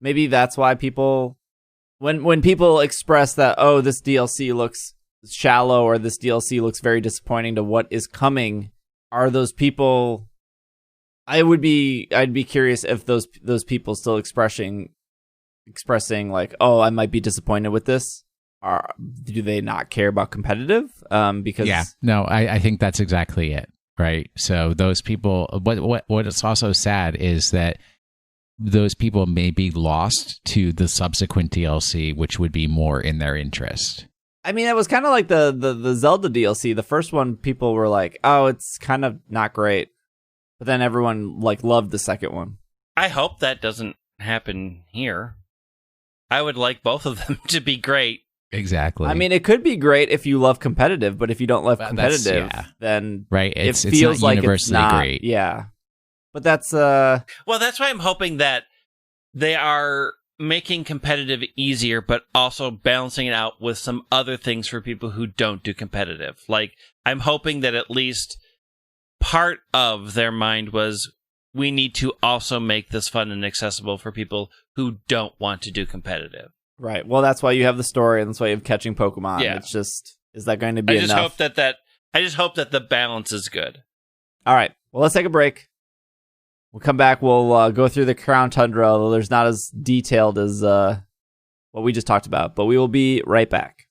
maybe that's why people, when people express that, this DLC looks shallow or this DLC looks very disappointing to what is coming, are those people? I'd be curious if those people still expressing like, I might be disappointed with this. Do they not care about competitive? Because I think that's exactly it, right? So those people, what is also sad is that those people may be lost to the subsequent DLC, which would be more in their interest. I mean, it was kind of like the Zelda DLC. The first one, people were like, it's kind of not great, but then everyone loved the second one. I hope that doesn't happen here. I would like both of them to be great. Exactly. I mean, it could be great if you love competitive, but if you don't love competitive, then right. It feels it's not like universally it's not great. Yeah, but that's well, that's why I'm hoping that they are making competitive easier, but also balancing it out with some other things for people who don't do competitive. Like, I'm hoping that at least part of their mind was, we need to also make this fun and accessible for people who don't want to do competitive. Right. Well, that's why you have the story, and that's why you have catching Pokemon. Yeah. It's just, is that going to be enough? I just hope that the balance is good. All right. Well, let's take a break. We'll come back. We'll go through the Crown Tundra, although there's not as detailed as what we just talked about. But we will be right back.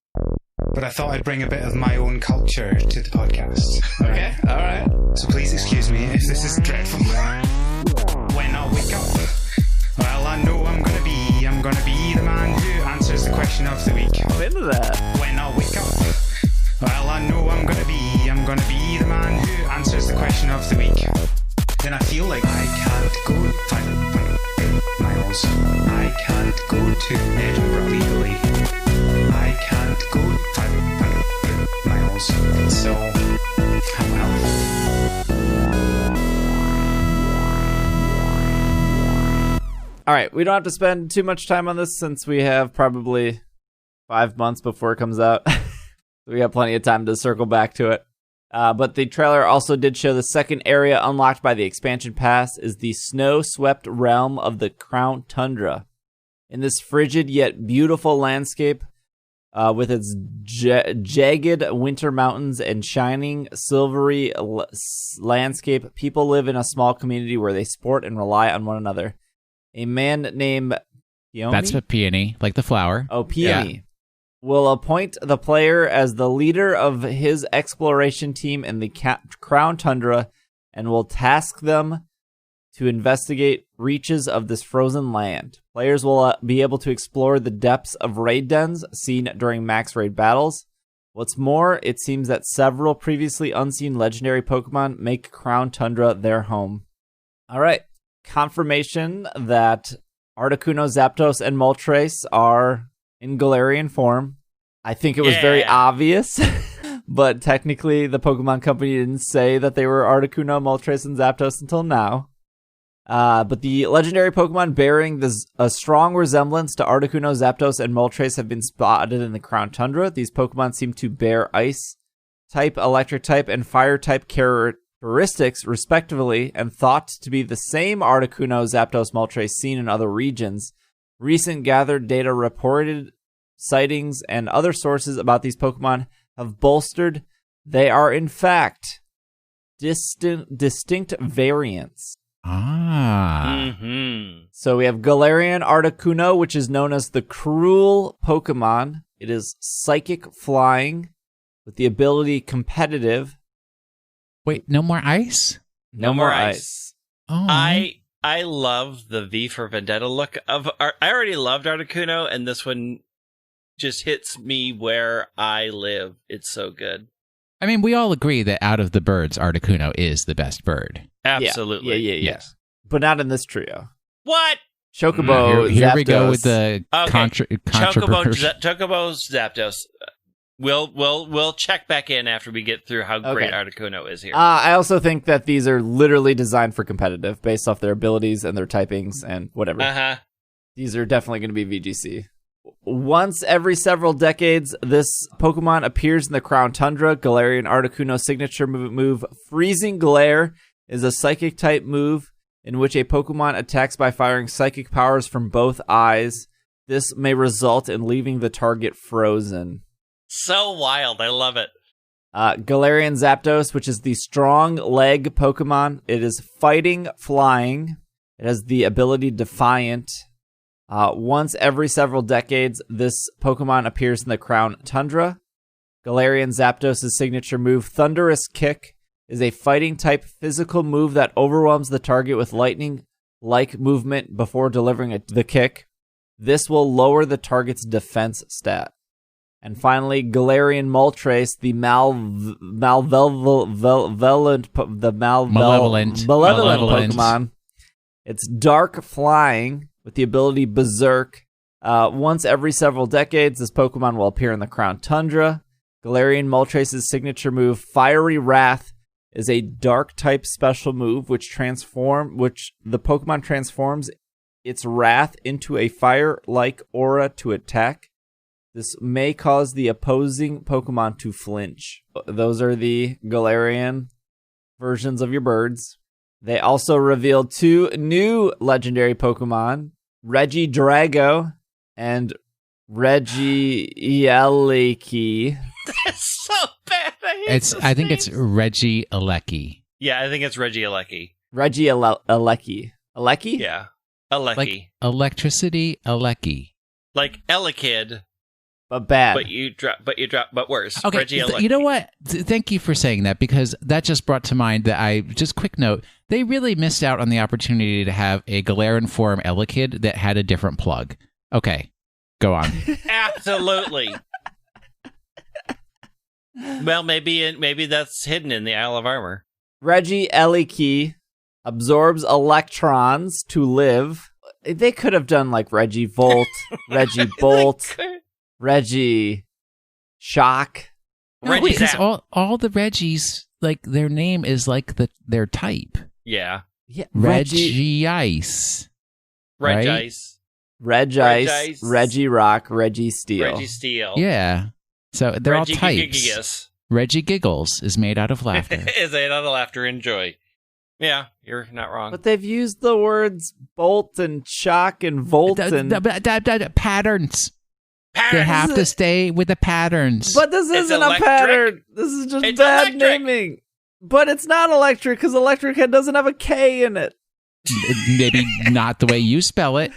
but I thought I'd bring a bit of my own culture to the podcast. Okay, all right. So please excuse me if this is dreadful. When I wake up, well, I know I'm gonna be the man who answers the question of the week. I'm into that. When I wake up, well, I know I'm gonna be the man who answers the question of the week. Then I feel like I can't go 500 miles. I can't go to Edinburgh legally. I can't go 500 miles. So, All right, we don't have to spend too much time on this since we have probably 5 months before it comes out. We have plenty of time to circle back to it. But the trailer also did show the second area unlocked by the expansion pass is the snow-swept realm of the Crown Tundra. In this frigid yet beautiful landscape, with its jagged winter mountains and shining silvery landscape, people live in a small community where they sport and rely on one another. A man named Peony? That's a peony, like the flower. Oh, Peony. Will appoint the player as the leader of his exploration team in the Crown Tundra and will task them to investigate reaches of this frozen land. Players will be able to explore the depths of raid dens seen during max raid battles. What's more, it seems that several previously unseen legendary Pokemon make Crown Tundra their home. All right. Confirmation that Articuno, Zapdos, and Moltres are in Galarian form. I think it was very obvious, but technically the Pokemon Company didn't say that they were Articuno, Moltres, and Zapdos until now. But the legendary Pokemon bearing a strong resemblance to Articuno, Zapdos, and Moltres have been spotted in the Crown Tundra. These Pokemon seem to bear Ice type, Electric type, and Fire type characteristics, respectively, and thought to be the same Articuno, Zapdos, Moltres seen in other regions. Recent gathered data reported sightings and other sources about these Pokemon have bolstered they are, in fact, distinct variants. So we have Galarian Articuno, which is known as the Cruel Pokemon. It is psychic flying with the ability competitive. Wait, no more ice? No more ice. Oh. I love the V for Vendetta look of. I already loved Articuno, and this one just hits me where I live. It's so good. I mean, we all agree that out of the birds, Articuno is the best bird. Absolutely. Yeah. Yes. But not in this trio. What? Chocobo, Here we Zapdos. go with the Chocobo, controversy. Zapdos. We'll check back in after we get through how great Articuno is here. I also think that these are literally designed for competitive based off their abilities and their typings and whatever. These are definitely going to be VGC. Once every several decades, this Pokemon appears in the Crown Tundra. Galarian Articuno signature move Freezing Glare is a psychic type move in which a Pokemon attacks by firing psychic powers from both eyes. This may result in leaving the target frozen. So wild. I love it. Galarian Zapdos, which is the strong leg Pokemon. It is fighting flying. It has the ability Defiant. Once every several decades, this Pokemon appears in the Crown Tundra. Galarian Zapdos' signature move, Thunderous Kick, is a fighting type physical move that overwhelms the target with lightning-like movement before delivering the kick. This will lower the target's defense stat. And finally, Galarian Moltres, the malevolent Pokemon. It's dark flying with the ability Berserk. Once every several decades, this Pokemon will appear in the Crown Tundra. Galarian Moltres' signature move, Fiery Wrath, is a dark type special move which the Pokemon transforms its wrath into a fire-like aura to attack. This may cause the opposing Pokemon to flinch. Those are the Galarian versions of your birds. They also revealed 2 new legendary Pokemon, Reggie Drago and Regieleki. That's so bad. I think it's Reggie Alecki. Yeah, I think it's Regieleki. Regieleki. Alecki? Yeah. Alecki. Like electricity Alecki. Like Elekid, but bad. But worse. Okay, Regieleki. you know what? Thank you for saying that, because that just brought to mind that just quick note, they really missed out on the opportunity to have a Galarian form Elekid that had a different plug. Okay, go on. Absolutely. Well, maybe that's hidden in the Isle of Armor. Regieleki absorbs electrons to live. They could have done like Regivolt, Regibolt, Reggie Shock. No, because all the Reggies, like, their name is like their type. Yeah. Regice. Regice. Regice, Regirock, Registeel. Registeel. Yeah. So they're all types. Gigigus. Reggie Giggles is made out of laughter. Is made out of laughter and joy. Yeah, you're not wrong. But they've used the words bolt and shock and volt and... Patterns. They have to stay with the patterns. But this isn't a pattern. This is just bad naming. But it's not electric, because electric doesn't have a K in it. Maybe not the way you spell it.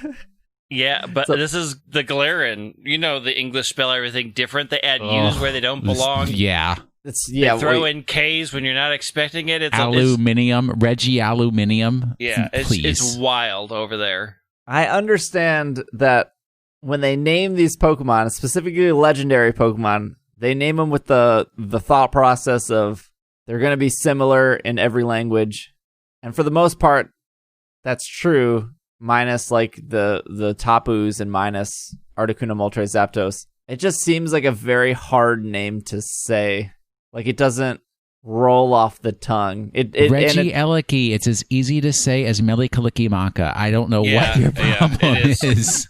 Yeah, but this is the Galarian. You know, the English spell everything different. They add U's where they don't belong. Yeah. They throw in K's when you're not expecting it. It's aluminium, Reggie Aluminium. Yeah, it's wild over there. I understand that when they name these Pokemon, specifically legendary Pokemon, they name them with the thought process of they're going to be similar in every language. And for the most part, that's true, minus like the Tapus and minus Articuno, Moltres, Zapdos. It just seems like a very hard name to say. Like, it doesn't roll off the tongue. Regieleki, it's as easy to say as Melikalikimaka. I don't know what your problem is.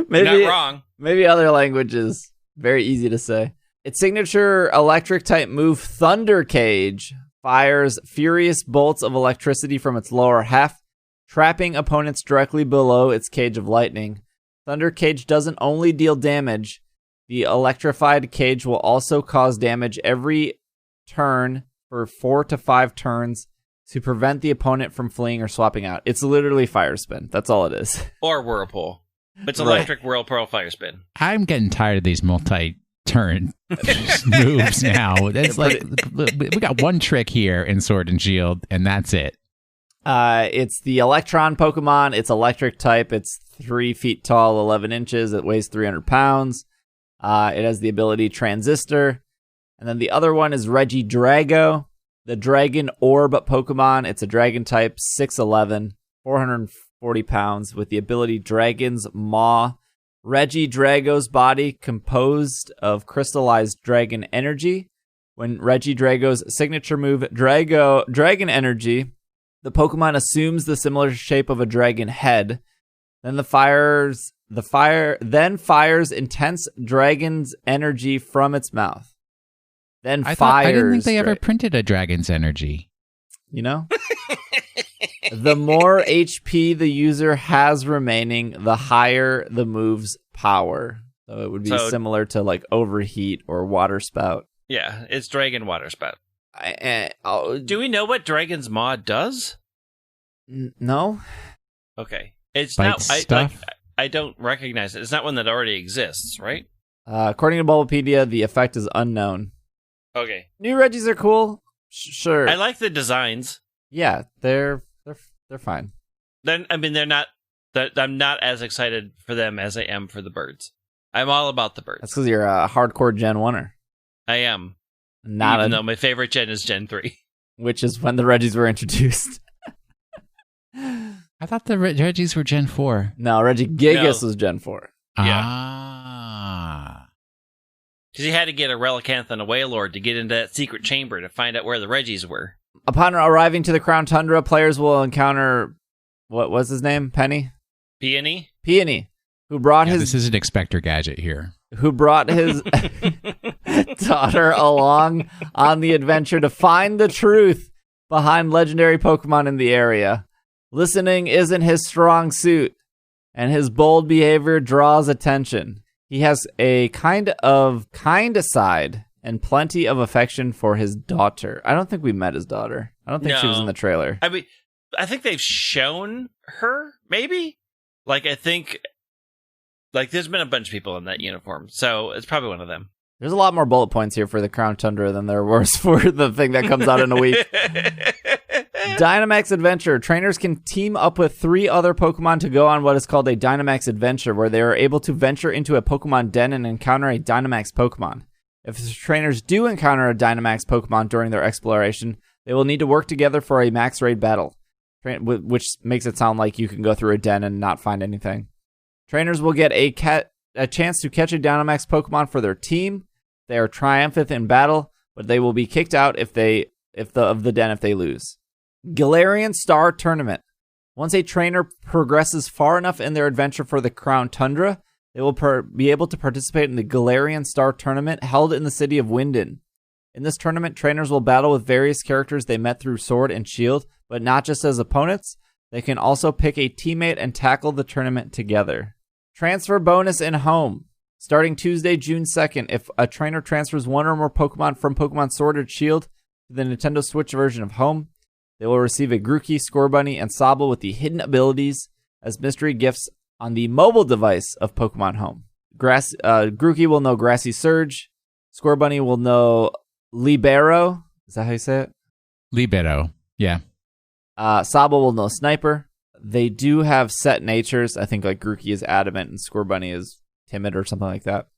Maybe, not wrong. Maybe other languages. Very easy to say. Its signature electric-type move, Thunder Cage, fires furious bolts of electricity from its lower half, trapping opponents directly below its cage of lightning. Thunder Cage doesn't only deal damage. The electrified cage will also cause damage every turn for 4 to 5 turns to prevent the opponent from fleeing or swapping out. It's literally Fire Spin. That's all it is. Or Whirlpool. It's electric Whirlpool Fire Spin. I'm getting tired of these multi-turn moves now. It's like, we got one trick here in Sword and Shield, and that's it. It's the Electron Pokemon. It's electric type. It's 3 feet tall, 11 inches. It weighs 300 pounds. It has the ability Transistor. And then the other one is Reggie Drago, the Dragon Orb Pokemon. It's a dragon type, 6'11", 440 pounds, with the ability Dragon's Maw. Reggie Drago's body composed of crystallized dragon energy. When Reggie Drago's signature move, Dragon Energy, the Pokemon assumes the similar shape of a dragon head. Then fires intense dragon's energy from its mouth. Then I didn't think they ever printed a dragon's energy. You know? The more HP the user has remaining, the higher the move's power. So it would be similar to like Overheat or Water Spout. Yeah, it's Dragon Water Spout. Do we know what Dragon's Maw does? No. Okay. It's Bite not stuff? I don't recognize it. It's not one that already exists, right? According to Bulbapedia, the effect is unknown. Okay. New Reggies are cool. Sure. I like the designs. Yeah, they're fine. Then they're not. I'm not as excited for them as I am for the birds. I'm all about the birds. That's because you're a hardcore Gen 1er. I am. Even though my favorite Gen is Gen 3. Which is when the Reggies were introduced. I thought the Reggies were Gen 4. No, Regigigas was Gen 4. Ah. Because you had to get a Relicanth and a Wailord to get into that secret chamber to find out where the Reggies were. Upon arriving to the Crown Tundra, players will encounter, what was his name? Peony, who brought his... This is an Expector Gadget here. Who brought his daughter along on the adventure to find the truth behind legendary Pokemon in the area. Listening isn't his strong suit, and his bold behavior draws attention. He has a kind side and plenty of affection for his daughter. I don't think we met his daughter. I don't think she was in the trailer. I mean, I think they've shown her, maybe? Like, I think Like, there's been a bunch of people in that uniform, so it's probably one of them. There's a lot more bullet points here for the Crown Tundra than there was for the thing that comes out in a week. Dynamaxx Adventure. Trainers can team up with 3 other Pokemon to go on what is called a Dynamaxx Adventure, where they are able to venture into a Pokemon den and encounter a Dynamaxx Pokemon. If the trainers do encounter a Dynamaxx Pokemon during their exploration, they will need to work together for a max raid battle, which makes it sound like you can go through a den and not find anything. Trainers will get a chance to catch a Dynamaxx Pokemon for their team. They are triumphant in battle, but they will be kicked out of the den if they lose. Galarian Star Tournament. Once a trainer progresses far enough in their adventure for the Crown Tundra, they will be able to participate in the Galarian Star Tournament held in the city of Winden. In this tournament, trainers will battle with various characters they met through Sword and Shield, but not just as opponents. They can also pick a teammate and tackle the tournament together. Transfer bonus in Home. Starting Tuesday, June 2nd, if a trainer transfers 1 or more Pokemon from Pokemon Sword or Shield to the Nintendo Switch version of Home, they will receive a Grookey, Scorbunny, and Sobble with the hidden abilities as mystery gifts on the mobile device of Pokemon Home. Grookey will know Grassy Surge. Scorbunny will know Libero. Is that how you say it? Libero, yeah. Sobble will know Sniper. They do have set natures. I think like Grookey is adamant and Scorbunny is timid or something like that.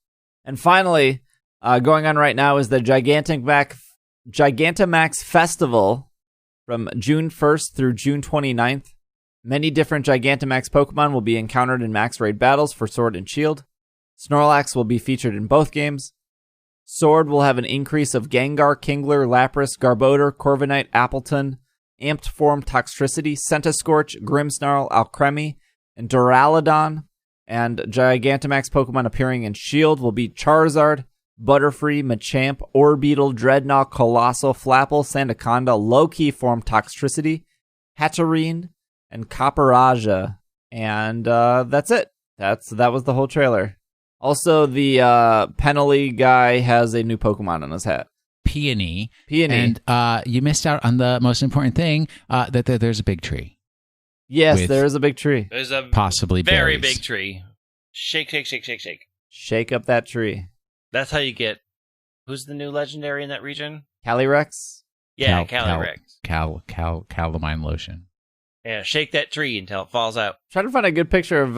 And finally, going on right now is the Gigantamax Festival from June 1st through June 29th. Many different Gigantamax Pokemon will be encountered in max raid battles for Sword and Shield. Snorlax will be featured in both games. Sword will have an increase of Gengar, Kingler, Lapras, Garbodor, Corviknight, Appleton, Amped Form Toxtricity, Centiskorch, Grimmsnarl, Alcremie, and Duraludon. And Gigantamax Pokemon appearing in Shield will be Charizard, Butterfree, Machamp, Orbeetle, Dreadnought, Colossal, Flapple, Sandaconda, Low-Key Form Toxtricity, Hatterene, and Copperaja. And that's it. That was the whole trailer. Also, the Penalty guy has a new Pokemon on his hat. Peony. Peony. And you missed out on the most important thing, that there's a big tree. Yes, there is a big tree. There's a possibly very berries. big tree. Shake, shake, shake, shake, shake. Shake up that tree. That's how you get... Who's the new legendary in that region? Calyrex? Yeah, Calyrex. Calamine lotion. Yeah, shake that tree until it falls out. Trying to find a good picture of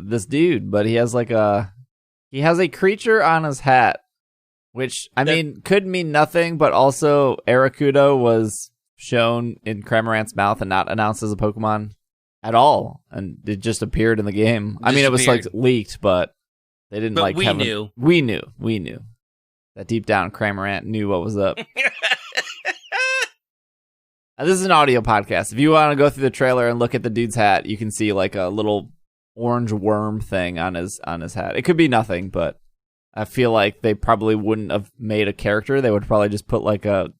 this dude, but he has a creature on his hat, which could mean nothing, but also Aracudo was shown in Cramorant's mouth and not announced as a Pokemon at all, and it just appeared in the game. I mean, it was leaked, but they didn't knew. We knew that deep down Cramorant knew what was up. This is an audio podcast. If you want to go through the trailer and look at the dude's hat, you can see like a little orange worm thing on his hat. It could be nothing, but I feel like they probably wouldn't have made a character. They would probably just put like a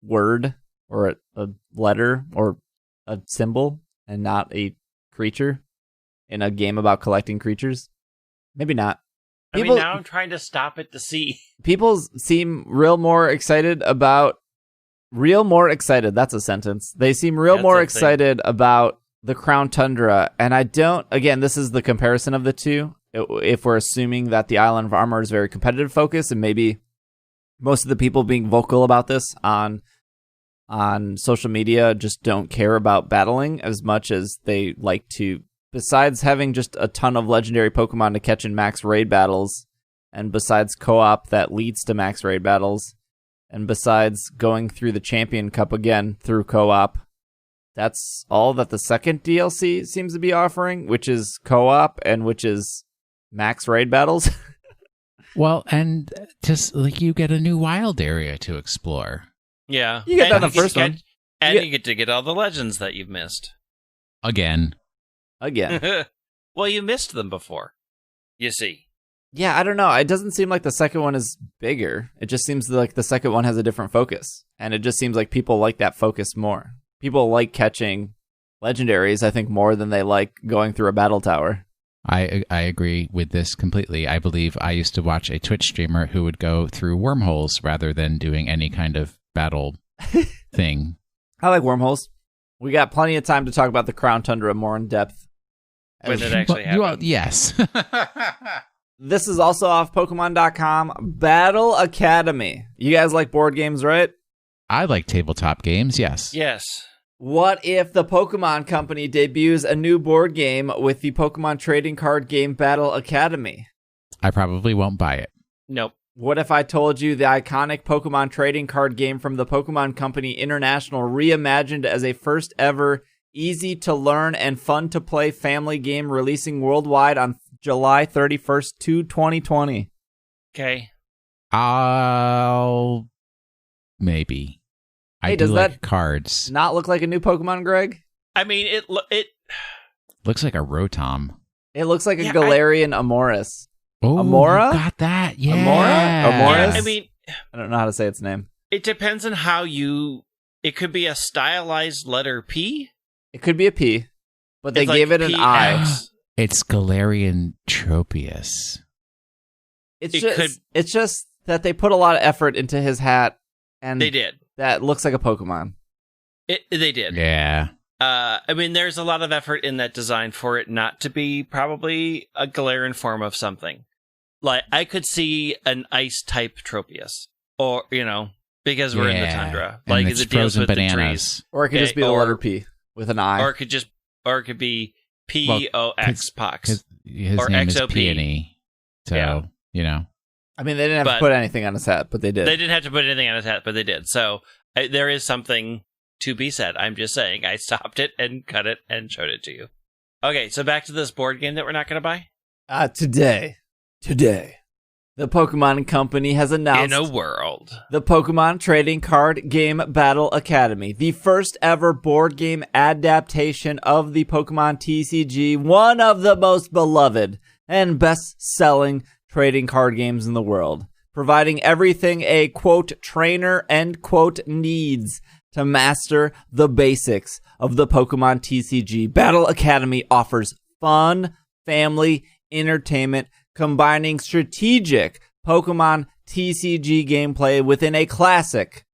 word or a letter or a symbol and not a creature in a game about collecting creatures. Maybe not. Now I'm trying to stop it to see. People seem more excited. That's a sentence. They seem more excited about the Crown Tundra. And I don't, again, this is the comparison of the two. If we're assuming that the Island of Armor is very competitive focused, and maybe most of the people being vocal about this on social media just don't care about battling as much as they like to, besides having just a ton of legendary Pokemon to catch in max raid battles, and besides co-op that leads to max raid battles, and besides going through the Champion Cup again through co-op, that's all that the second DLC seems to be offering, which is co-op and which is max raid battles. Well, and just like you get a new wild area to explore. Yeah. You get that in the first one. And you get to get all the legends that you've missed. Again. Well, you missed them before. You see. Yeah, I don't know. It doesn't seem like the second one is bigger. It just seems like the second one has a different focus. And it just seems like people like that focus more. People like catching legendaries, I think, more than they like going through a battle tower. I agree with this completely. I believe I used to watch a Twitch streamer who would go through wormholes rather than doing any kind of battle thing. I like wormholes. We got plenty of time to talk about the Crown Tundra more in depth when it actually happened. Well, yes. This is also off Pokemon.com. Battle Academy. You guys like board games, right? I like tabletop games, yes. Yes. What if the Pokemon Company debuts a new board game with the Pokemon trading card game Battle Academy? I probably won't buy it. Nope. What if I told you the iconic Pokemon trading card game from the Pokemon Company International reimagined as a first ever easy to learn and fun to play family game releasing worldwide on July 31st, 2020? Okay. I'll maybe. Hey, I do does like that cards. Not look like a new Pokemon, Greg? I mean, it Looks like a Rotom. It looks like a Yeah, Galarian Amoris. Oh, Amora? you got that. Yeah. Amora? yeah, Amoris? I mean, I don't know how to say its name. it depends on how you. It could be a stylized letter P. It could be a P, but they It's like gave it an I. PX. It's Galarian Tropius. It's just that they put a lot of effort into his hat, and They did. that looks like a Pokemon. They did. Yeah. I mean, there's a lot of effort in that design for it not to be probably a Galarian form of something. Like, I could see an ice type Tropius, or because we're in the tundra, And like it's the deals frozen with the trees, bananas. Or it could just be the or- letter P with an I. or it could be POX Pox. His Or name XOP. is Peony. So, Yeah. I mean, they didn't have But- to put anything on his hat, but they did. They didn't have to put anything on his hat, but they did. So there is something to be said. I'm just saying, I stopped it and cut it and showed it to you. Okay, so back to this board game that we're not going to buy. Today, the Pokemon Company has announced In a world. the Pokemon Trading Card Game Battle Academy, the first ever board game adaptation of the Pokemon TCG, one of the most beloved and best-selling trading card games in the world, providing everything a, quote, trainer, end quote, needs to master the basics of the Pokemon TCG. Battle Academy offers fun, family, entertainment, combining strategic Pokemon TCG gameplay within a classic,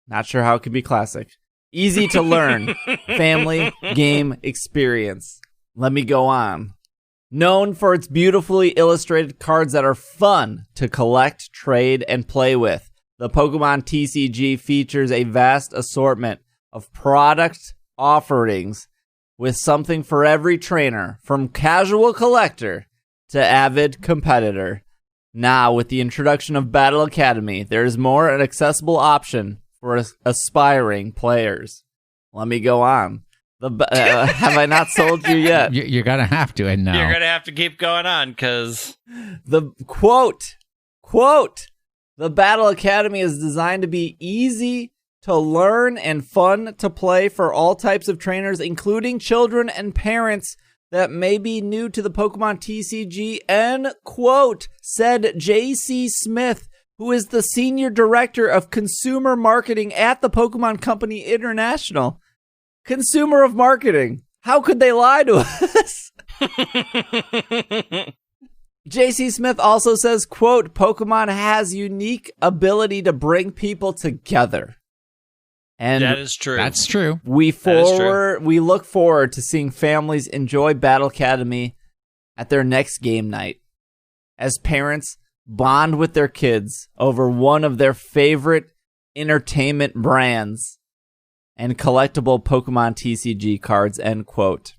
not sure how it could be classic, easy to learn family game experience. Let me go on. Known for its beautifully illustrated cards that are fun to collect, trade, and play with, the Pokemon TCG features a vast assortment of product offerings with something for every trainer, from casual collector to avid competitor. Now, with the introduction of Battle Academy, there is more an accessible option for aspiring players. Let me go on. Have I not sold you yet? You're going to have to, and no. You're going to have to keep going on, because... The quote, the Battle Academy is designed to be easy to learn and fun to play for all types of trainers, including children and parents that may be new to the Pokemon TCG, end quote, said J.C. Smith, who is the Senior Director of Consumer Marketing at the Pokemon Company International. Consumer of Marketing. How could they lie to us? J.C. Smith also says, quote, Pokemon has unique ability to bring people together. And that is true. That's true. we look forward to seeing families enjoy Battle Academy at their next game night as parents bond with their kids over one of their favorite entertainment brands and collectible Pokemon TCG cards, end quote.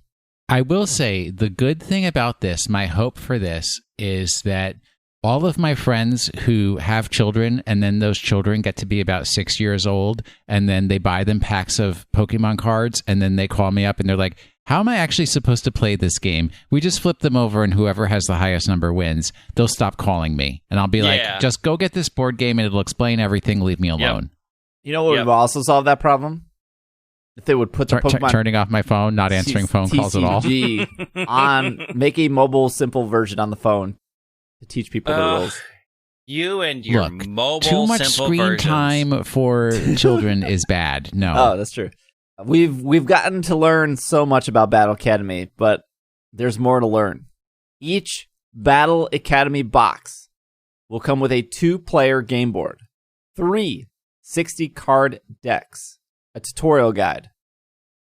I will say the good thing about this, my hope for this, is that all of my friends who have children and then those children get to be about 6 years old and then they buy them packs of Pokemon cards and then they call me up and they're like, how am I actually supposed to play this game? We just flip them over and whoever has the highest number wins. They'll stop calling me. And I'll be like, just go get this board game and it'll explain everything. Leave me alone. You know what would also solve that problem? If they would put the Pokemon... turning off my phone, not answering phone calls at all. on, make a mobile simple version on the phone to teach people the rules. You and your Look, mobile too much simple screen versions. time for children is bad. No. Oh, that's true. We've gotten to learn so much about Battle Academy, but there's more to learn. Each Battle Academy box will come with a 2-player game board, 3 60-card decks, a tutorial guide,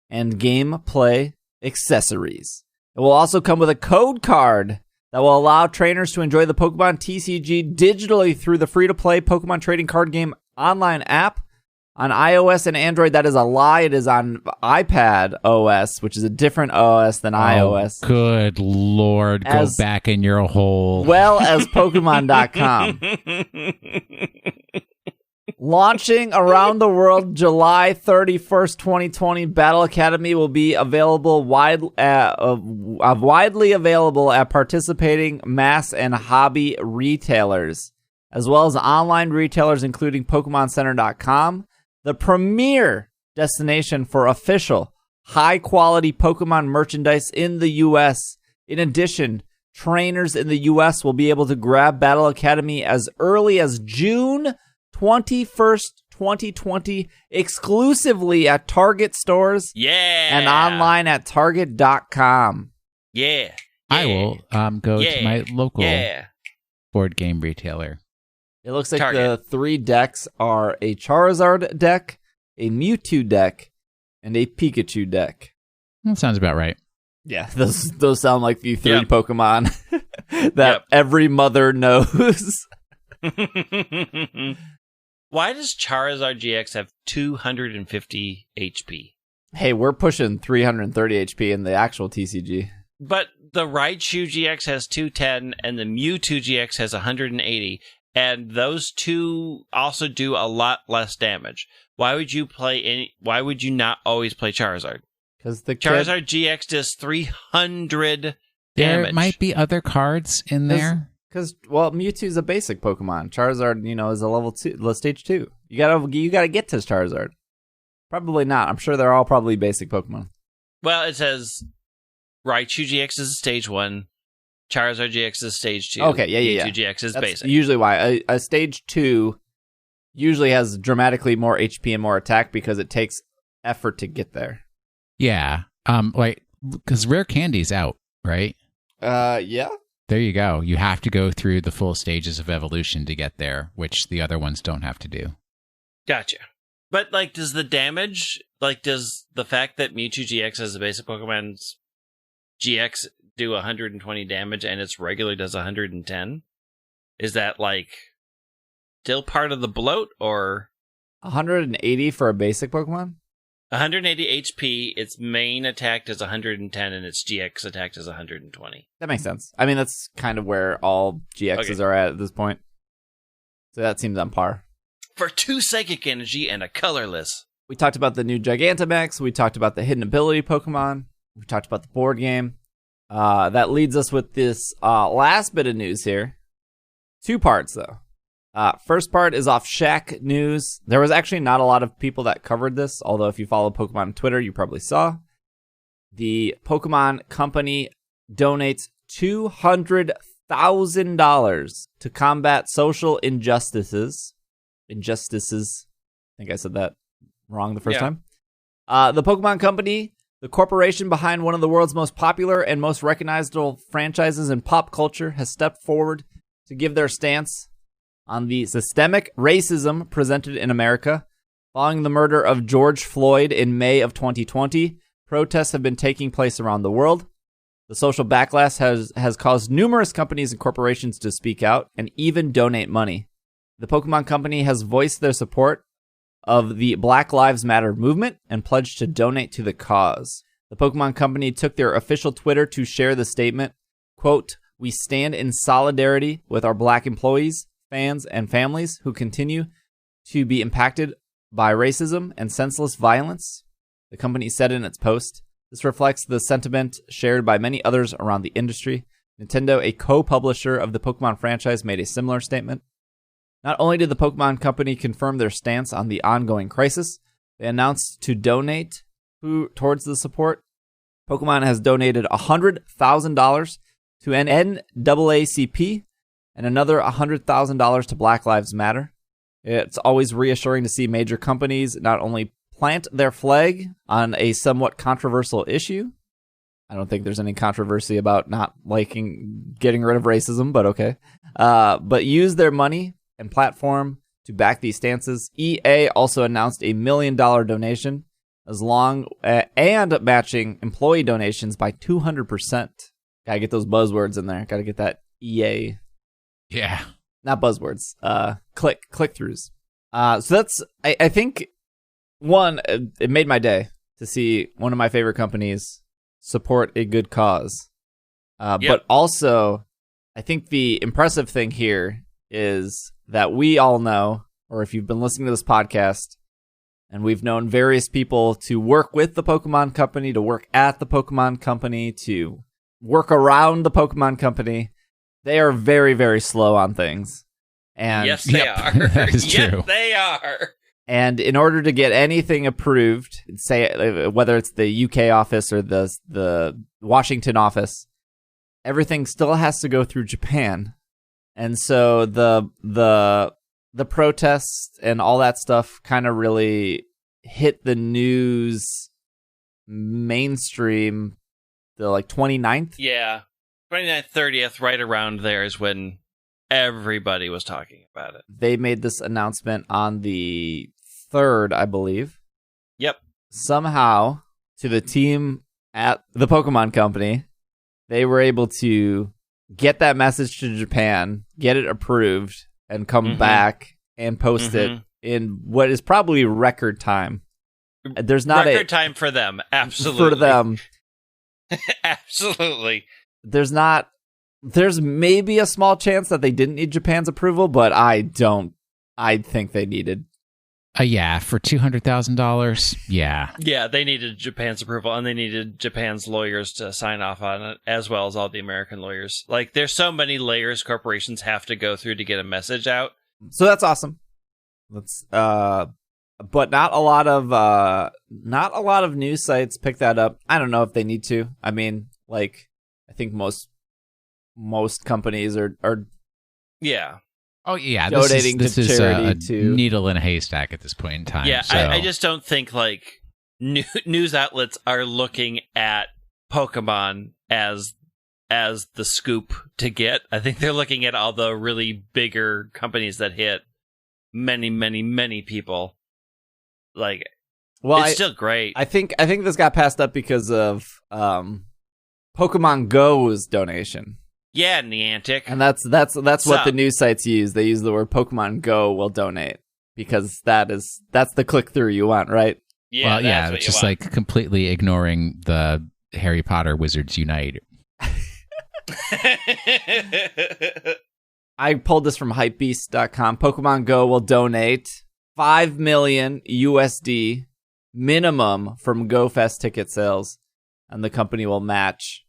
and gameplay accessories. will also come with a code card that will allow trainers to enjoy the Pokemon TCG digitally through the free-to-play Pokemon trading card game online app. On iOS and Android, that is a lie. It is on iPad OS, which is a different OS than iOS. Good Lord, go back in your hole. Well as Pokemon.com. Launching around the world July 31st, 2020, Battle Academy will be available widely available at participating mass and hobby retailers, as well as online retailers including PokemonCenter.com, the premier destination for official, high-quality Pokemon merchandise in the U.S. In addition, trainers in the U.S. will be able to grab Battle Academy as early as June 21st, 2020, exclusively at Target stores and online at Target.com. Yeah. I will go to my local board game retailer. It looks like Target. the 3 decks are a Charizard deck, a Mewtwo deck, and a Pikachu deck. That sounds about right. Yeah, those sound like the 3 Yep. Pokemon that every mother knows. Why does Charizard GX have 250 HP? Hey, we're pushing 330 HP in the actual TCG. But the Raichu GX has 210 and the Mewtwo GX has 180. And those two also do a lot less damage. Why would you not always play Charizard? Because the Charizard GX does 300 There damage. might be other cards in there. Because Mewtwo's a basic Pokemon. Charizard, is a level 2, stage 2. You gotta get to Charizard. Probably not. I'm sure they're all probably basic Pokemon. Well, it says Raichu GX is stage 1, Charizard GX is stage 2. Okay, yeah. Mewtwo GX is That's basic. usually why. A stage 2 usually has dramatically more HP and more attack because it takes effort to get there. Yeah. Because Rare Candy's out, right? Yeah. There you go. You have to go through the full stages of evolution to get there, which the other ones don't have to do. Gotcha. But, does the damage, does the fact that Mewtwo GX as a basic Pokemon's GX do 120 damage and its regular does 110? Is that, still part of the bloat, or 180 for a basic Pokemon? 180 HP, its main attack does 110, and its GX attack does 120? That makes sense. I mean, that's kind of where all GXs are at this point. So that seems on par. For 2 psychic energy and a colorless. We talked about the new Gigantamax. We talked about the hidden ability Pokemon. We talked about the board game. That leads us with this last bit of news here. 2 parts, though. First part is off Shaq News. There was actually not a lot of people that covered this, although if you follow Pokemon on Twitter, you probably saw. The Pokemon Company donates $200,000 to combat social injustices. I think I said that wrong the first time. The Pokemon Company, the corporation behind one of the world's most popular and most recognizable franchises in pop culture, has stepped forward to give their stance on the systemic racism presented in America. Following the murder of George Floyd in May of 2020, protests have been taking place around the world. The social backlash has caused numerous companies and corporations to speak out and even donate money. The Pokemon Company has voiced their support of the Black Lives Matter movement and pledged to donate to the cause. The Pokemon Company took their official Twitter to share the statement, quote, "We stand in solidarity with our Black employees, fans, and families who continue to be impacted by racism and senseless violence," the company said in its post. This reflects the sentiment shared by many others around the industry. Nintendo, a co-publisher of the Pokemon franchise, made a similar statement. Not only did the Pokemon Company confirm their stance on the ongoing crisis, they announced to donate towards the support. Pokemon has donated $100,000 to an NAACP and another $100,000 to Black Lives Matter. It's always reassuring to see major companies not only plant their flag on a somewhat controversial issue. I don't think there's any controversy about not getting rid of racism, but okay. But use their money and platform to back these stances. EA also announced a $1 million donation and matching employee donations by 200%. Gotta get those buzzwords in there. Gotta get that EA. Yeah. Not buzzwords. Click-throughs. So that's, I think, one, it made my day to see one of my favorite companies support a good cause. But also, I think the impressive thing here is that we all know, or if you've been listening to this podcast, and we've known various people to work with the Pokemon Company, to work at the Pokemon Company, to work around the Pokemon Company, they are very, very slow on things. And yes, they are. That is true. Yes, they are. And in order to get anything approved, say whether it's the UK office or the Washington office, everything still has to go through Japan. And so the protests and all that stuff kind of really hit the news mainstream the 29th. Yeah. 29th, 30th, right around there is when everybody was talking about it. They made this announcement on the 3rd, I believe. Yep. Somehow, to the team at the Pokemon Company, they were able to get that message to Japan, get it approved, and come back and post it in what is probably record time. There's not record time for them, absolutely. For them. Absolutely. There's maybe a small chance that they didn't need Japan's approval, but I think they needed. Yeah, for $200,000. Yeah. Yeah, they needed Japan's approval, and they needed Japan's lawyers to sign off on it, as well as all the American lawyers. Like, there's so many layers corporations have to go through to get a message out. So that's awesome. But not a lot of news sites pick that up. I don't know if they need to. I mean, I think most companies are yeah. Oh yeah, donating this to is charity a to needle in a haystack at this point in time. Yeah, so. I just don't think news outlets are looking at Pokemon as the scoop to get. I think they're looking at all the really bigger companies that hit many people. It's still great. I think this got passed up because of Pokemon Go's donation. Yeah, Niantic. And that's what the news sites use. They use the word Pokemon Go will donate because that's the click through you want, right? Yeah, well, yeah, it's just completely ignoring the Harry Potter Wizards Unite. I pulled this from hypebeast.com. Pokemon Go will donate $5 million USD minimum from GoFest ticket sales, and the company will match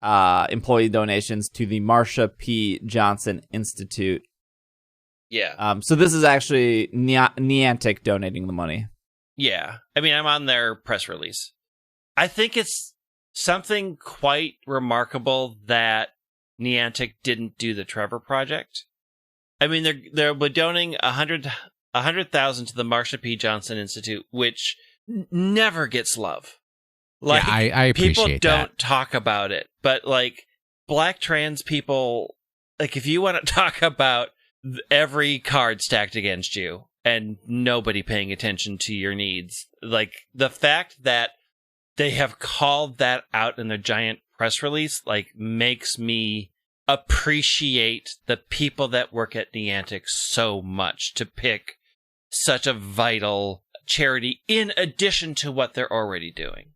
employee donations to the Marsha P. Johnson Institute. Yeah. So this is actually Niantic donating the money. Yeah. I mean, I'm on their press release. I think it's something quite remarkable that Niantic didn't do the Trevor Project. I mean, they're donating $100,000 to the Marsha P. Johnson Institute, which never gets love. Yeah, I appreciate people don't talk about it, but black trans people, if you want to talk about every card stacked against you and nobody paying attention to your needs, the fact that they have called that out in their giant press release, makes me appreciate the people that work at Niantic so much to pick such a vital charity in addition to what they're already doing.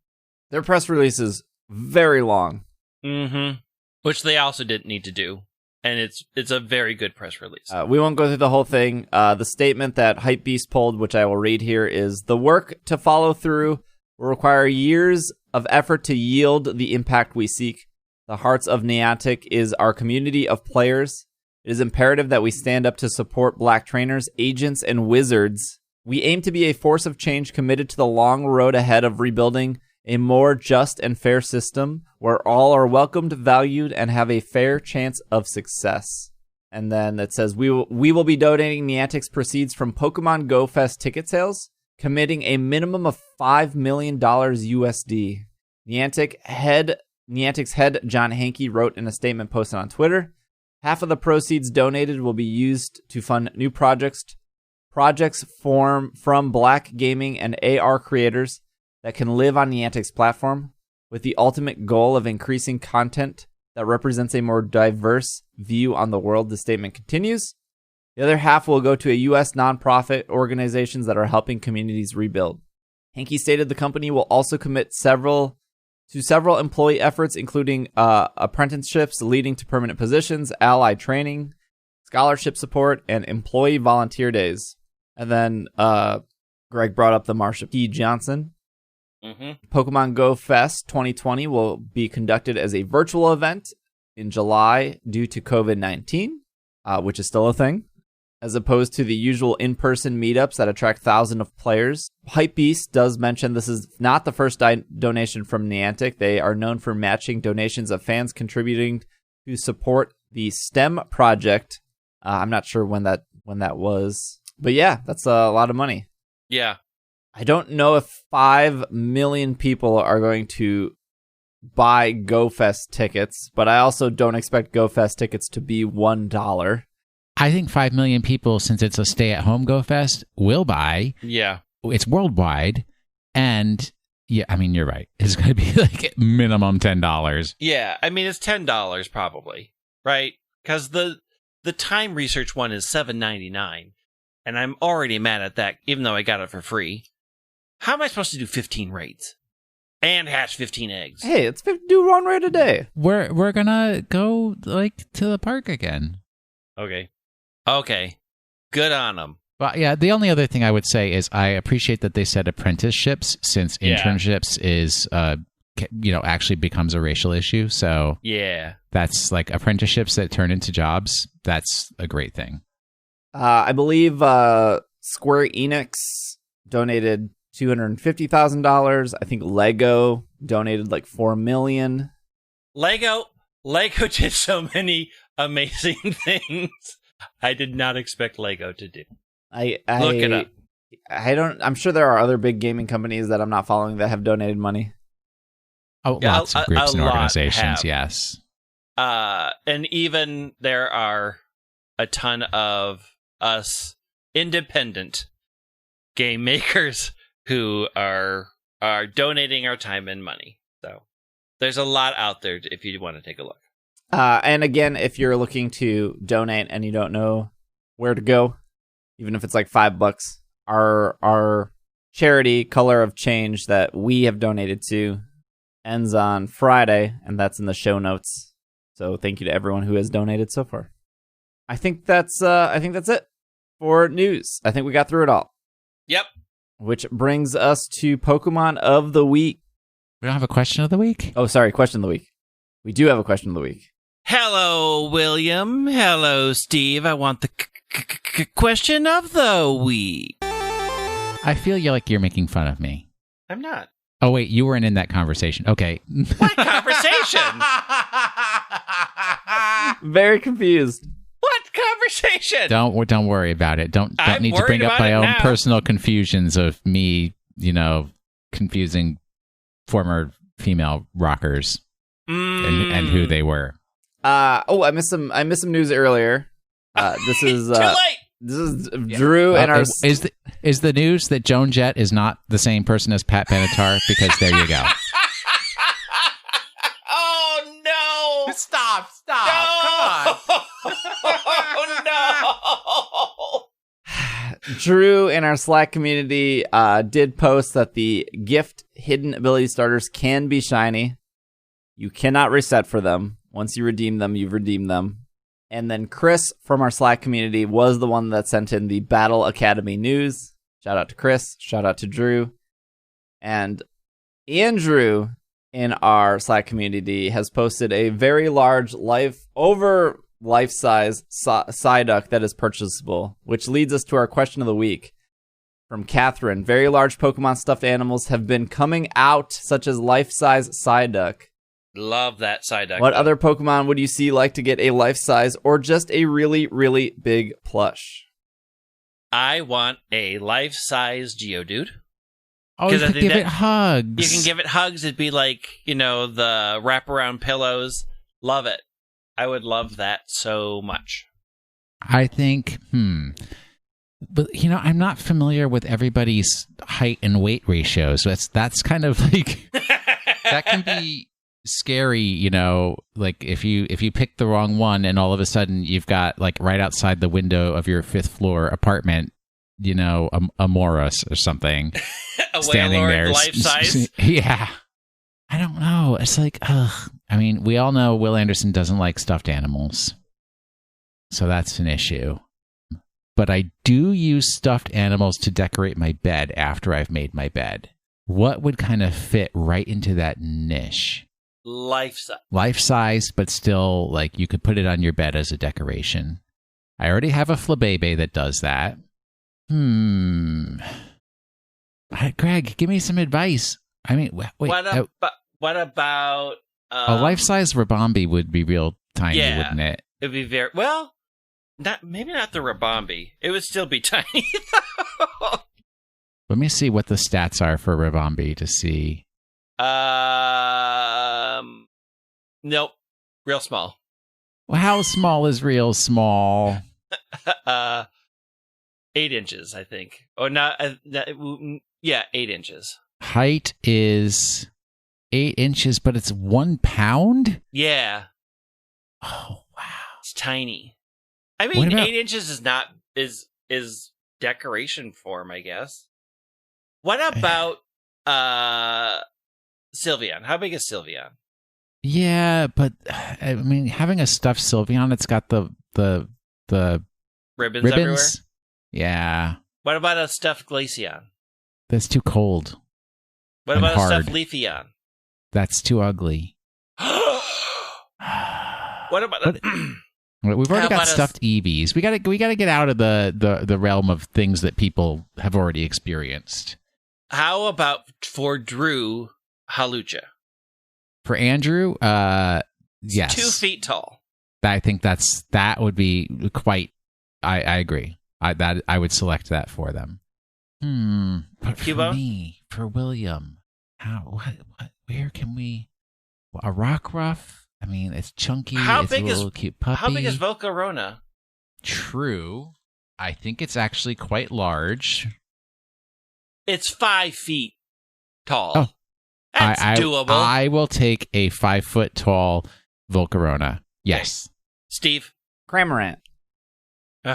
Their press release is very long. Mm-hmm. Which they also didn't need to do. And it's a very good press release. We won't go through the whole thing. The statement that Hypebeast pulled, which I will read here, is the work to follow through will require years of effort to yield the impact we seek. The hearts of Niantic is our community of players. It is imperative that we stand up to support black trainers, agents, and wizards. We aim to be a force of change committed to the long road ahead of rebuilding a more just and fair system where all are welcomed, valued, and have a fair chance of success. And then it says, we will be donating Niantic's proceeds from Pokemon Go Fest ticket sales, committing a minimum of $5 million USD. Niantic's head, John Hankey, wrote in a statement posted on Twitter, half of the proceeds donated will be used to fund new projects from Black gaming and AR creators, that can live on Niantic's platform, with the ultimate goal of increasing content that represents a more diverse view on the world, the statement continues. The other half will go to a U.S. nonprofit organizations that are helping communities rebuild. Hankey stated the company will also commit several employee efforts, including apprenticeships leading to permanent positions, ally training, scholarship support, and employee volunteer days. And then Greg brought up the Marsha P. Johnson. Pokemon Go Fest 2020 will be conducted as a virtual event in July due to COVID-19, which is still a thing, as opposed to the usual in-person meetups that attract thousands of players. Hypebeast does mention this is not the first donation from Niantic. They are known for matching donations of fans contributing to support the STEM project. I'm not sure when that was, but yeah, that's a lot of money. Yeah. I don't know if 5 million people are going to buy GoFest tickets, but I also don't expect GoFest tickets to be $1. I think 5 million people, since it's a stay-at-home GoFest, will buy. Yeah. It's worldwide. And, yeah, I mean, you're right. It's going to be like minimum $10. Yeah, I mean, it's $10 probably, right? Because the Time Research one is $7.99, and I'm already mad at that, even though I got it for free. How am I supposed to do 15 raids and hatch 15 eggs? Hey, let's do one raid a day. We're gonna go like to the park again. Okay, good on them. Well, yeah. The only other thing I would say is I appreciate that they said apprenticeships, since internships is actually becomes a racial issue. So yeah, that's like apprenticeships that turn into jobs. That's a great thing. I believe Square Enix donated $250,000. I think Lego donated like $4 million. Lego did so many amazing things. I did not expect Lego to do. Look it up. I'm sure there are other big gaming companies that I'm not following that have donated money. Oh, Yeah, lots of groups and organizations, have. yes. And even there are a ton of us independent game makers who are donating our time and money. So there's a lot out there if you want to take a look. And again, if you're looking to donate and you don't know where to go, even if it's like $5, our charity Color of Change that we have donated to ends on Friday, and that's in the show notes. So thank you to everyone who has donated so far. I think that's it for news. I think we got through it all. Yep. Which brings us to Pokemon of the Week. We don't have a question of the week? Oh, sorry, question of the week. We do have a question of the week. Hello, William. Hello, Steve. I want the question of the week. I feel like you're making fun of me. I'm not. Oh, wait, you weren't in that conversation. Okay. What conversation? Very confused. What conversation? Don't worry about it. Don't I'm need to bring worried up about my it own now. personal confusions of me, confusing former female rockers and who they were. I missed some news earlier. This is Too late. This is Drew and our is the news that Joan Jett is not the same person as Pat Benatar? Because there you go. Oh no! Stop! No! Come on. Oh no! Drew in our Slack community did post that the gift hidden ability starters can be shiny. You cannot reset for them. Once you redeem them, you've redeemed them. And then Chris from our Slack community was the one that sent in the Battle Academy news. Shout out to Chris. Shout out to Drew. And Andrew in our Slack community has posted a very large life-size Psyduck that is purchasable, which leads us to our question of the week from Catherine. Very large Pokemon stuffed animals have been coming out, such as life-size Psyduck. Love that Psyduck. What other Pokemon would you see like to get a life-size or just a really, really big plush? I want a life-size Geodude. Oh, you could give it hugs. You can give it hugs. It'd be like, the wraparound pillows. Love it. I would love that so much. I think, But I'm not familiar with everybody's height and weight ratios. So that's kind of like that can be scary, like if you pick the wrong one and all of a sudden you've got like right outside the window of your 5th floor apartment, a Morris or something a standing whale there, lord life size. Yeah, I don't know. It's like, ugh. I mean, we all know Will Anderson doesn't like stuffed animals, so that's an issue. But I do use stuffed animals to decorate my bed after I've made my bed. What would kind of fit right into that niche? Life size. Life size, but still, like, you could put it on your bed as a decoration. I already have a Flabébé that does that. Greg, give me some advice. I mean, wait. What about... a life-size Rabombi would be real tiny, wouldn't it? It'd be very... Well, maybe not the Rabombi. It would still be tiny, though. Let me see what the stats are for Rabombi to see. Nope. Real small. Well, how small is real small? 8 inches, I think. Or not, 8 inches. Height is 8 inches, but it's 1 pound? Yeah. Oh, wow. It's tiny. I mean, 8 inches is decoration form, I guess. What about Sylveon? How big is Sylveon? Yeah, but I mean, having a stuffed Sylveon, it's got the ribbons everywhere? Yeah. What about a stuffed Glaceon? That's too cold. What about a stuffed Leafeon? That's too ugly. What about We've already got stuffed Eevees. We gotta get out of the realm of things that people have already experienced. How about for Drew, Halucha? For Andrew, yes. 2 feet tall. I think that would be quite. I agree. I would select that for them. But for me, for William, what? Where can we? A Rockruff? I mean, it's chunky. It's a little cute puppy. How big is Volcarona? True. I think it's actually quite large. It's 5 feet tall. Oh. That's doable. I will take a 5 foot tall Volcarona. Yes. Okay. Steve? Cramorant.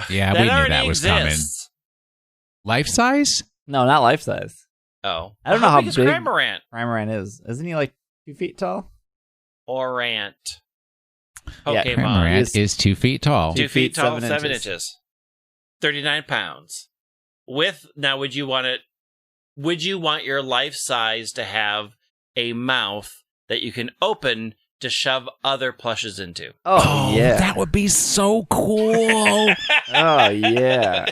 Yeah, we knew that was coming. Life size? No, not life size. Oh. I don't know how big big Cramorant is. Isn't he like 2 feet tall? Orant. Yeah, Pokemon. Cramorant is 2 feet tall. 2 feet tall, 7 inches. 39 pounds. Now, would you want your life size to have a mouth that you can open to shove other plushes into? Oh yeah. That would be so cool. Oh, yeah.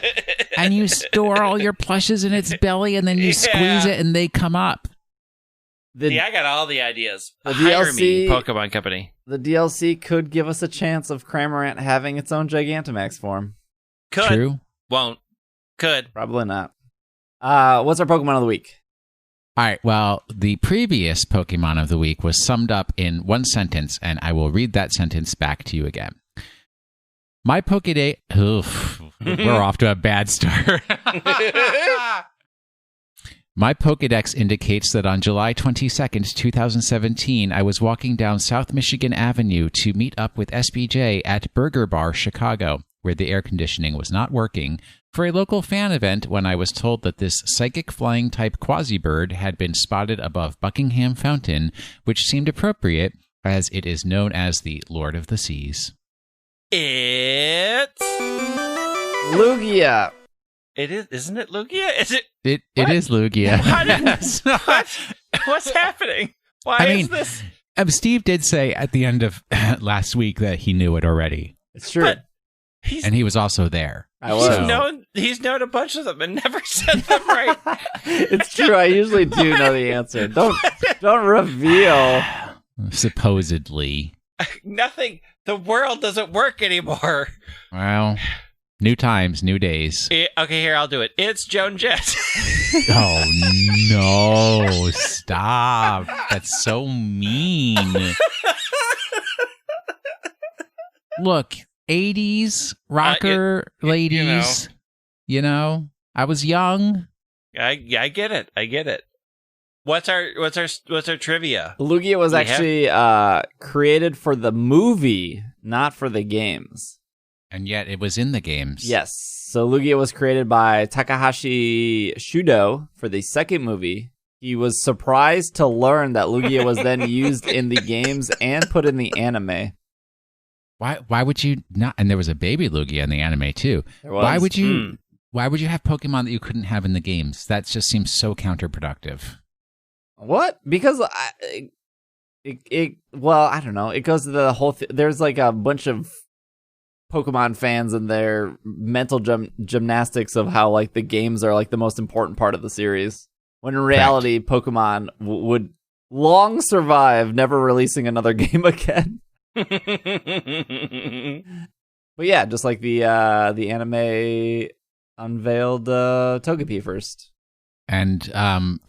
And you store all your plushes in its belly, and then you squeeze it, and they come up. I got all the ideas. The Hire DLC, me, Pokemon Company. The DLC could give us a chance of Cramorant having its own Gigantamax form. Could. True. Won't. Could. Probably not. What's our Pokemon of the week? All right, well, the previous Pokemon of the week was summed up in one sentence, and I will read that sentence back to you again. My Pokédex... Oof, we're off to a bad start. My Pokédex indicates that on July 22nd, 2017, I was walking down South Michigan Avenue to meet up with SBJ at Burger Bar Chicago, where the air conditioning was not working, for a local fan event when I was told that this psychic flying type quasi-bird had been spotted above Buckingham Fountain, which seemed appropriate as it is known as the Lord of the Seas. It's Lugia. It is, isn't it Lugia? Is it? It is Lugia. What's happening? Why is this? Steve did say at the end of last week that he knew it already. It's true. But and he was also there. He's known a bunch of them and never said them right. It's true. I usually do know the answer. Don't reveal. Supposedly. Nothing. The world doesn't work anymore. Well, new times, new days. Okay, here, I'll do it. It's Joan Jett. Oh, no. Stop. That's so mean. Look, 80s rocker ladies. You know, I was young. I get it. I get it. What's our trivia? Lugia was actually created for the movie, not for the games. And yet it was in the games. Yes. So Lugia was created by Takahashi Shudo for the second movie. He was surprised to learn that Lugia was then used in the games and put in the anime. Why would you not? And there was a baby Lugia in the anime too. There was. Why would you have Pokemon that you couldn't have in the games? That just seems so counterproductive. What? Because I don't know. It goes to the whole there's like a bunch of Pokemon fans and their mental gymnastics of how like the games are like the most important part of the series. When in reality, Pokemon would long survive, never releasing another game again. But yeah, just like the anime unveiled Togepi first. And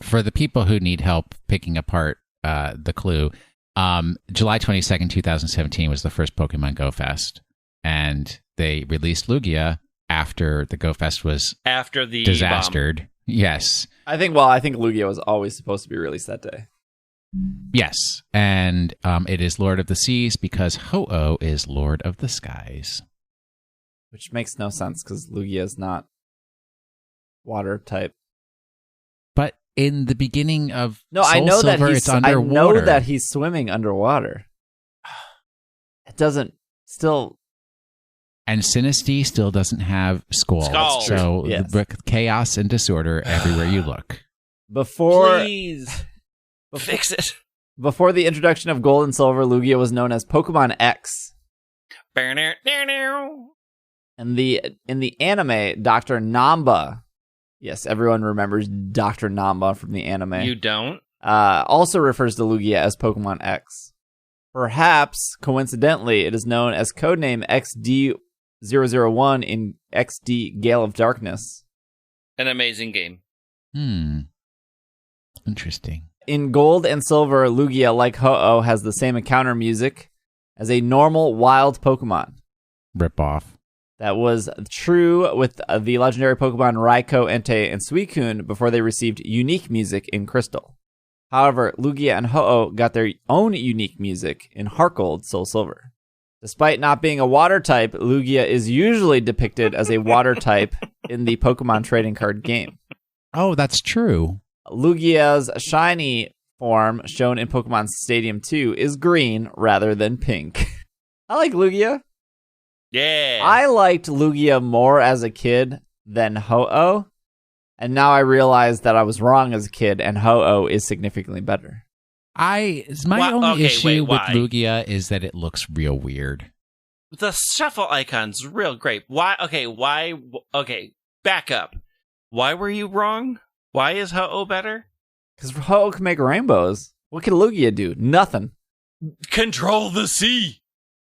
for the people who need help picking apart the clue, July 22nd, 2017 was the first Pokemon Go Fest. And they released Lugia after the Go Fest was after the disastered. Bomb. Yes. I think Lugia was always supposed to be released that day. Yes. And it is Lord of the Seas because Ho-Oh is Lord of the Skies. Which makes no sense because Lugia is not water type. But in the beginning of I know Silver, that it's underwater. I know that he's swimming underwater. It doesn't still. And Sinistea still doesn't have Squall. So yes. Chaos and disorder everywhere you look. Please fix it. Before the introduction of Gold and Silver, Lugia was known as Pokemon X. And in the anime, Dr. Namba, yes, everyone remembers Dr. Namba from the anime. You don't? Also refers to Lugia as Pokemon X. Perhaps, coincidentally, it is known as codename XD001 in XD Gale of Darkness. An amazing game. Interesting. In Gold and Silver, Lugia, like Ho-Oh, has the same encounter music as a normal wild Pokemon. Rip off. That was true with the legendary Pokemon Raikou, Entei, and Suicune before they received unique music in Crystal. However, Lugia and Ho-Oh got their own unique music in Heart Gold, Soul Silver. Despite not being a water type, Lugia is usually depicted as a water type in the Pokemon trading card game. Oh, that's true. Lugia's shiny form, shown in Pokemon Stadium 2, is green rather than pink. I like Lugia. Yeah. I liked Lugia more as a kid than Ho-Oh, and now I realize that I was wrong as a kid, and Ho-Oh is significantly better. My only issue with Lugia is that it looks real weird. The shuffle icon's real great. Why? Okay, back up. Why were you wrong? Why is Ho-Oh better? Because Ho-Oh can make rainbows. What can Lugia do? Nothing. Control the sea.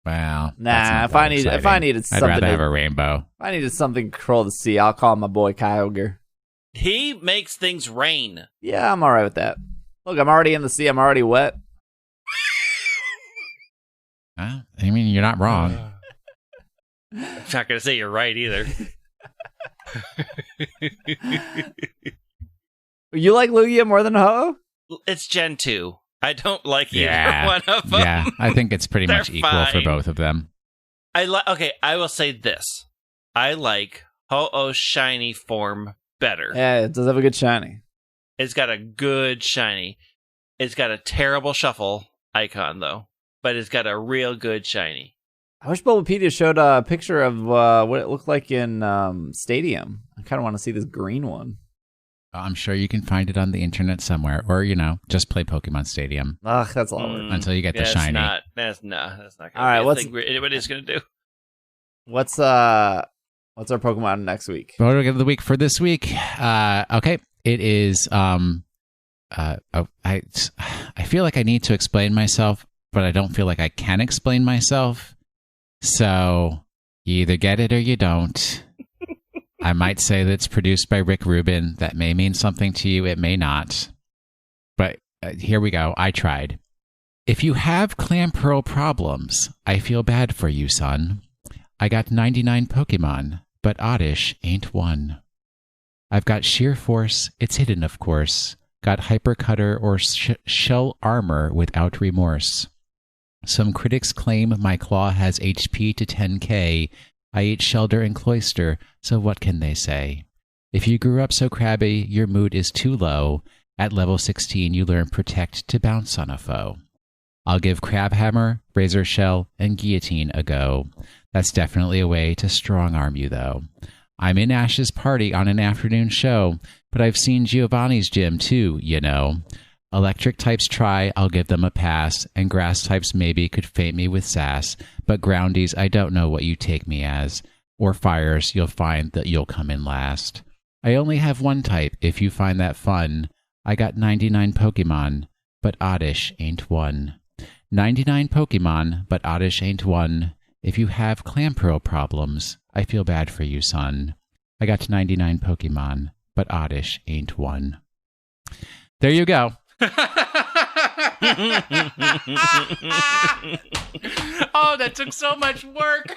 Wow. Nah, if I needed something, I'd rather have a rainbow. If I needed something to control the sea, I'll call my boy Kyogre. He makes things rain. Yeah, I'm all right with that. Look, I'm already in the sea. I'm already wet. I mean, you're not wrong. I'm not going to say you're right either. You like Lugia more than Ho-Oh? It's Gen 2. I don't like either one of them. Yeah, I think it's pretty much equal fine. for both of them. I will say this. I like Ho-Oh's shiny form better. Yeah, it does have a good shiny. It's got a good shiny. It's got a terrible shuffle icon, though. But it's got a real good shiny. I wish Bulbapedia showed a picture of what it looked like in Stadium. I kind of want to see this green one. I'm sure you can find it on the internet somewhere. Or, just play Pokemon Stadium. Ugh, that's a lot of work. Until you get the shiny. That's not going to All right, be a thing anybody's going to do. What's our Pokemon next week? Photo of the week for this week. Okay. It is, I feel like I need to explain myself, but I don't feel like I can explain myself. So you either get it or you don't. I might say that it's produced by Rick Rubin. That may mean something to you. It may not. But here we go. I tried. If you have clam pearl problems, I feel bad for you, son. I got 99 Pokemon, but oddish ain't one. I've got sheer force, it's hidden of course, got hypercutter or shell armor without remorse. Some critics claim my claw has HP to 10k, I eat shelter and cloister, so what can they say? If you grew up so crabby, your mood is too low. At level 16, you learn Protect to bounce on a foe. I'll give Crabhammer, Razor Shell, and Guillotine a go. That's definitely a way to strong-arm you, though. I'm in Ash's party on an afternoon show, but I've seen Giovanni's gym, too, you know. Electric types try, I'll give them a pass, and grass types maybe could feint me with sass, but groundies, I don't know what you take me as. Or fires, you'll find that you'll come in last. I only have one type, if you find that fun. I got 99 Pokemon, but oddish ain't one. 99 Pokemon, but oddish ain't one. If you have Clampearl problems, I feel bad for you, son. I got 99 Pokemon, but oddish ain't one. There you go. Oh, that took so much work.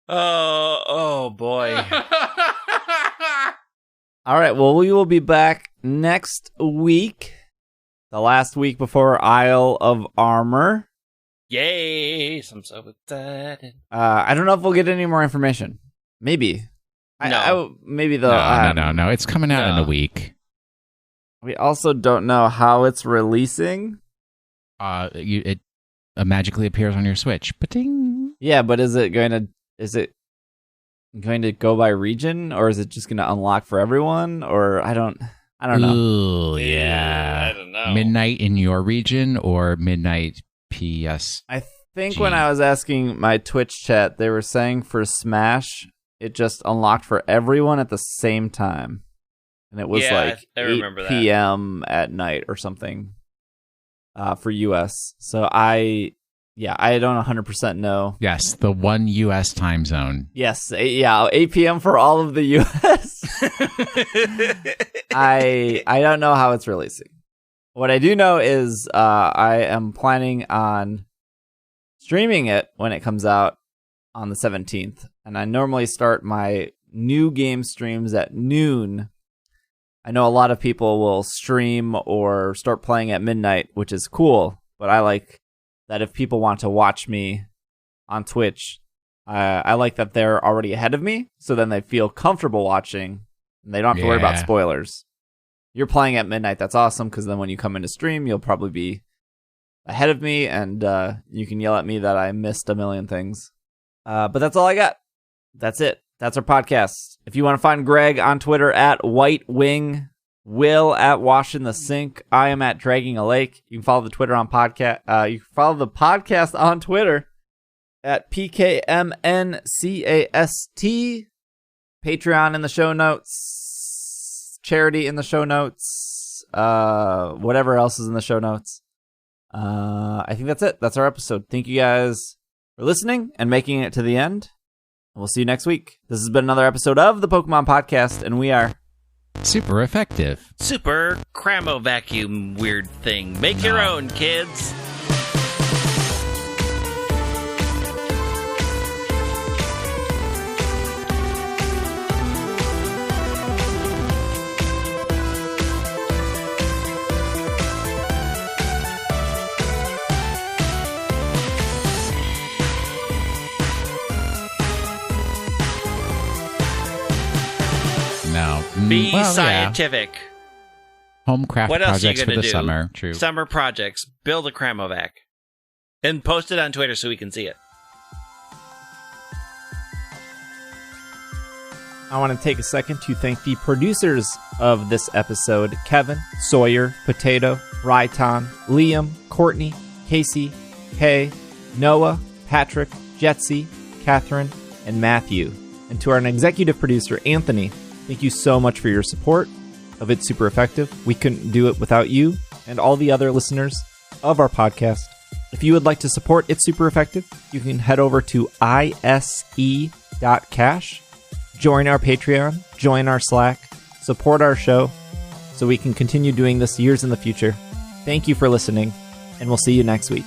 Oh boy. All right, well, we will be back next week, the last week before Isle of Armor. Yay! I'm so excited. I don't know if we'll get any more information. Maybe. No. Maybe they'll... No. It's coming out in a week. We also don't know how it's releasing. It magically appears on your Switch. Ba-ding. Yeah, but is it going to go by region, or is it just going to unlock for everyone? Or I don't know. Ooh, yeah. I don't know. Midnight in your region or midnight PS? I think when I was asking my Twitch chat, they were saying for Smash, it just unlocked for everyone at the same time. And it was I 8 remember p.m. at night or something for US. So I don't 100% know. Yes, the one US time zone. Yes, 8 p.m. for all of the US. I don't know how it's releasing. What I do know is I am planning on streaming it when it comes out on the 17th. And I normally start my new game streams at noon. I know a lot of people will stream or start playing at midnight, which is cool. But I like that if people want to watch me on Twitch, I like that they're already ahead of me. So then they feel comfortable watching and they don't have to worry about spoilers. You're playing at midnight. That's awesome. Because then when you come into stream, you'll probably be ahead of me and you can yell at me that I missed a million things. But that's all I got. That's it. That's our podcast. If you want to find Greg on Twitter at White Wing, Will at Washing the Sink, I am at Dragging a Lake. You can follow the Twitter on podcast. You can follow the podcast on Twitter at PKMNcast. Patreon in the show notes. Charity in the show notes. Whatever else is in the show notes. I think that's it. That's our episode. Thank you guys for listening and making it to the end. We'll see you next week. This has been another episode of the Pokemon Podcast, and we are super effective. Super Cramo vacuum weird thing. Make your own, kids. Be scientific. Home craft what else projects are you for gonna the do? summer. True. Summer projects. Build a Cram-o-vac. And post it on Twitter so we can see it. I want to take a second to thank the producers of this episode, Kevin, Sawyer, Potato, Raiton, Liam, Courtney, Casey, Kay, Noah, Patrick, Jetsy, Catherine, and Matthew. And to our executive producer, Anthony, thank you so much for your support of It's Super Effective. We couldn't do it without you and all the other listeners of our podcast. If you would like to support It's Super Effective, you can head over to ise.cash, join our Patreon, join our Slack, support our show so we can continue doing this years in the future. Thank you for listening, and we'll see you next week.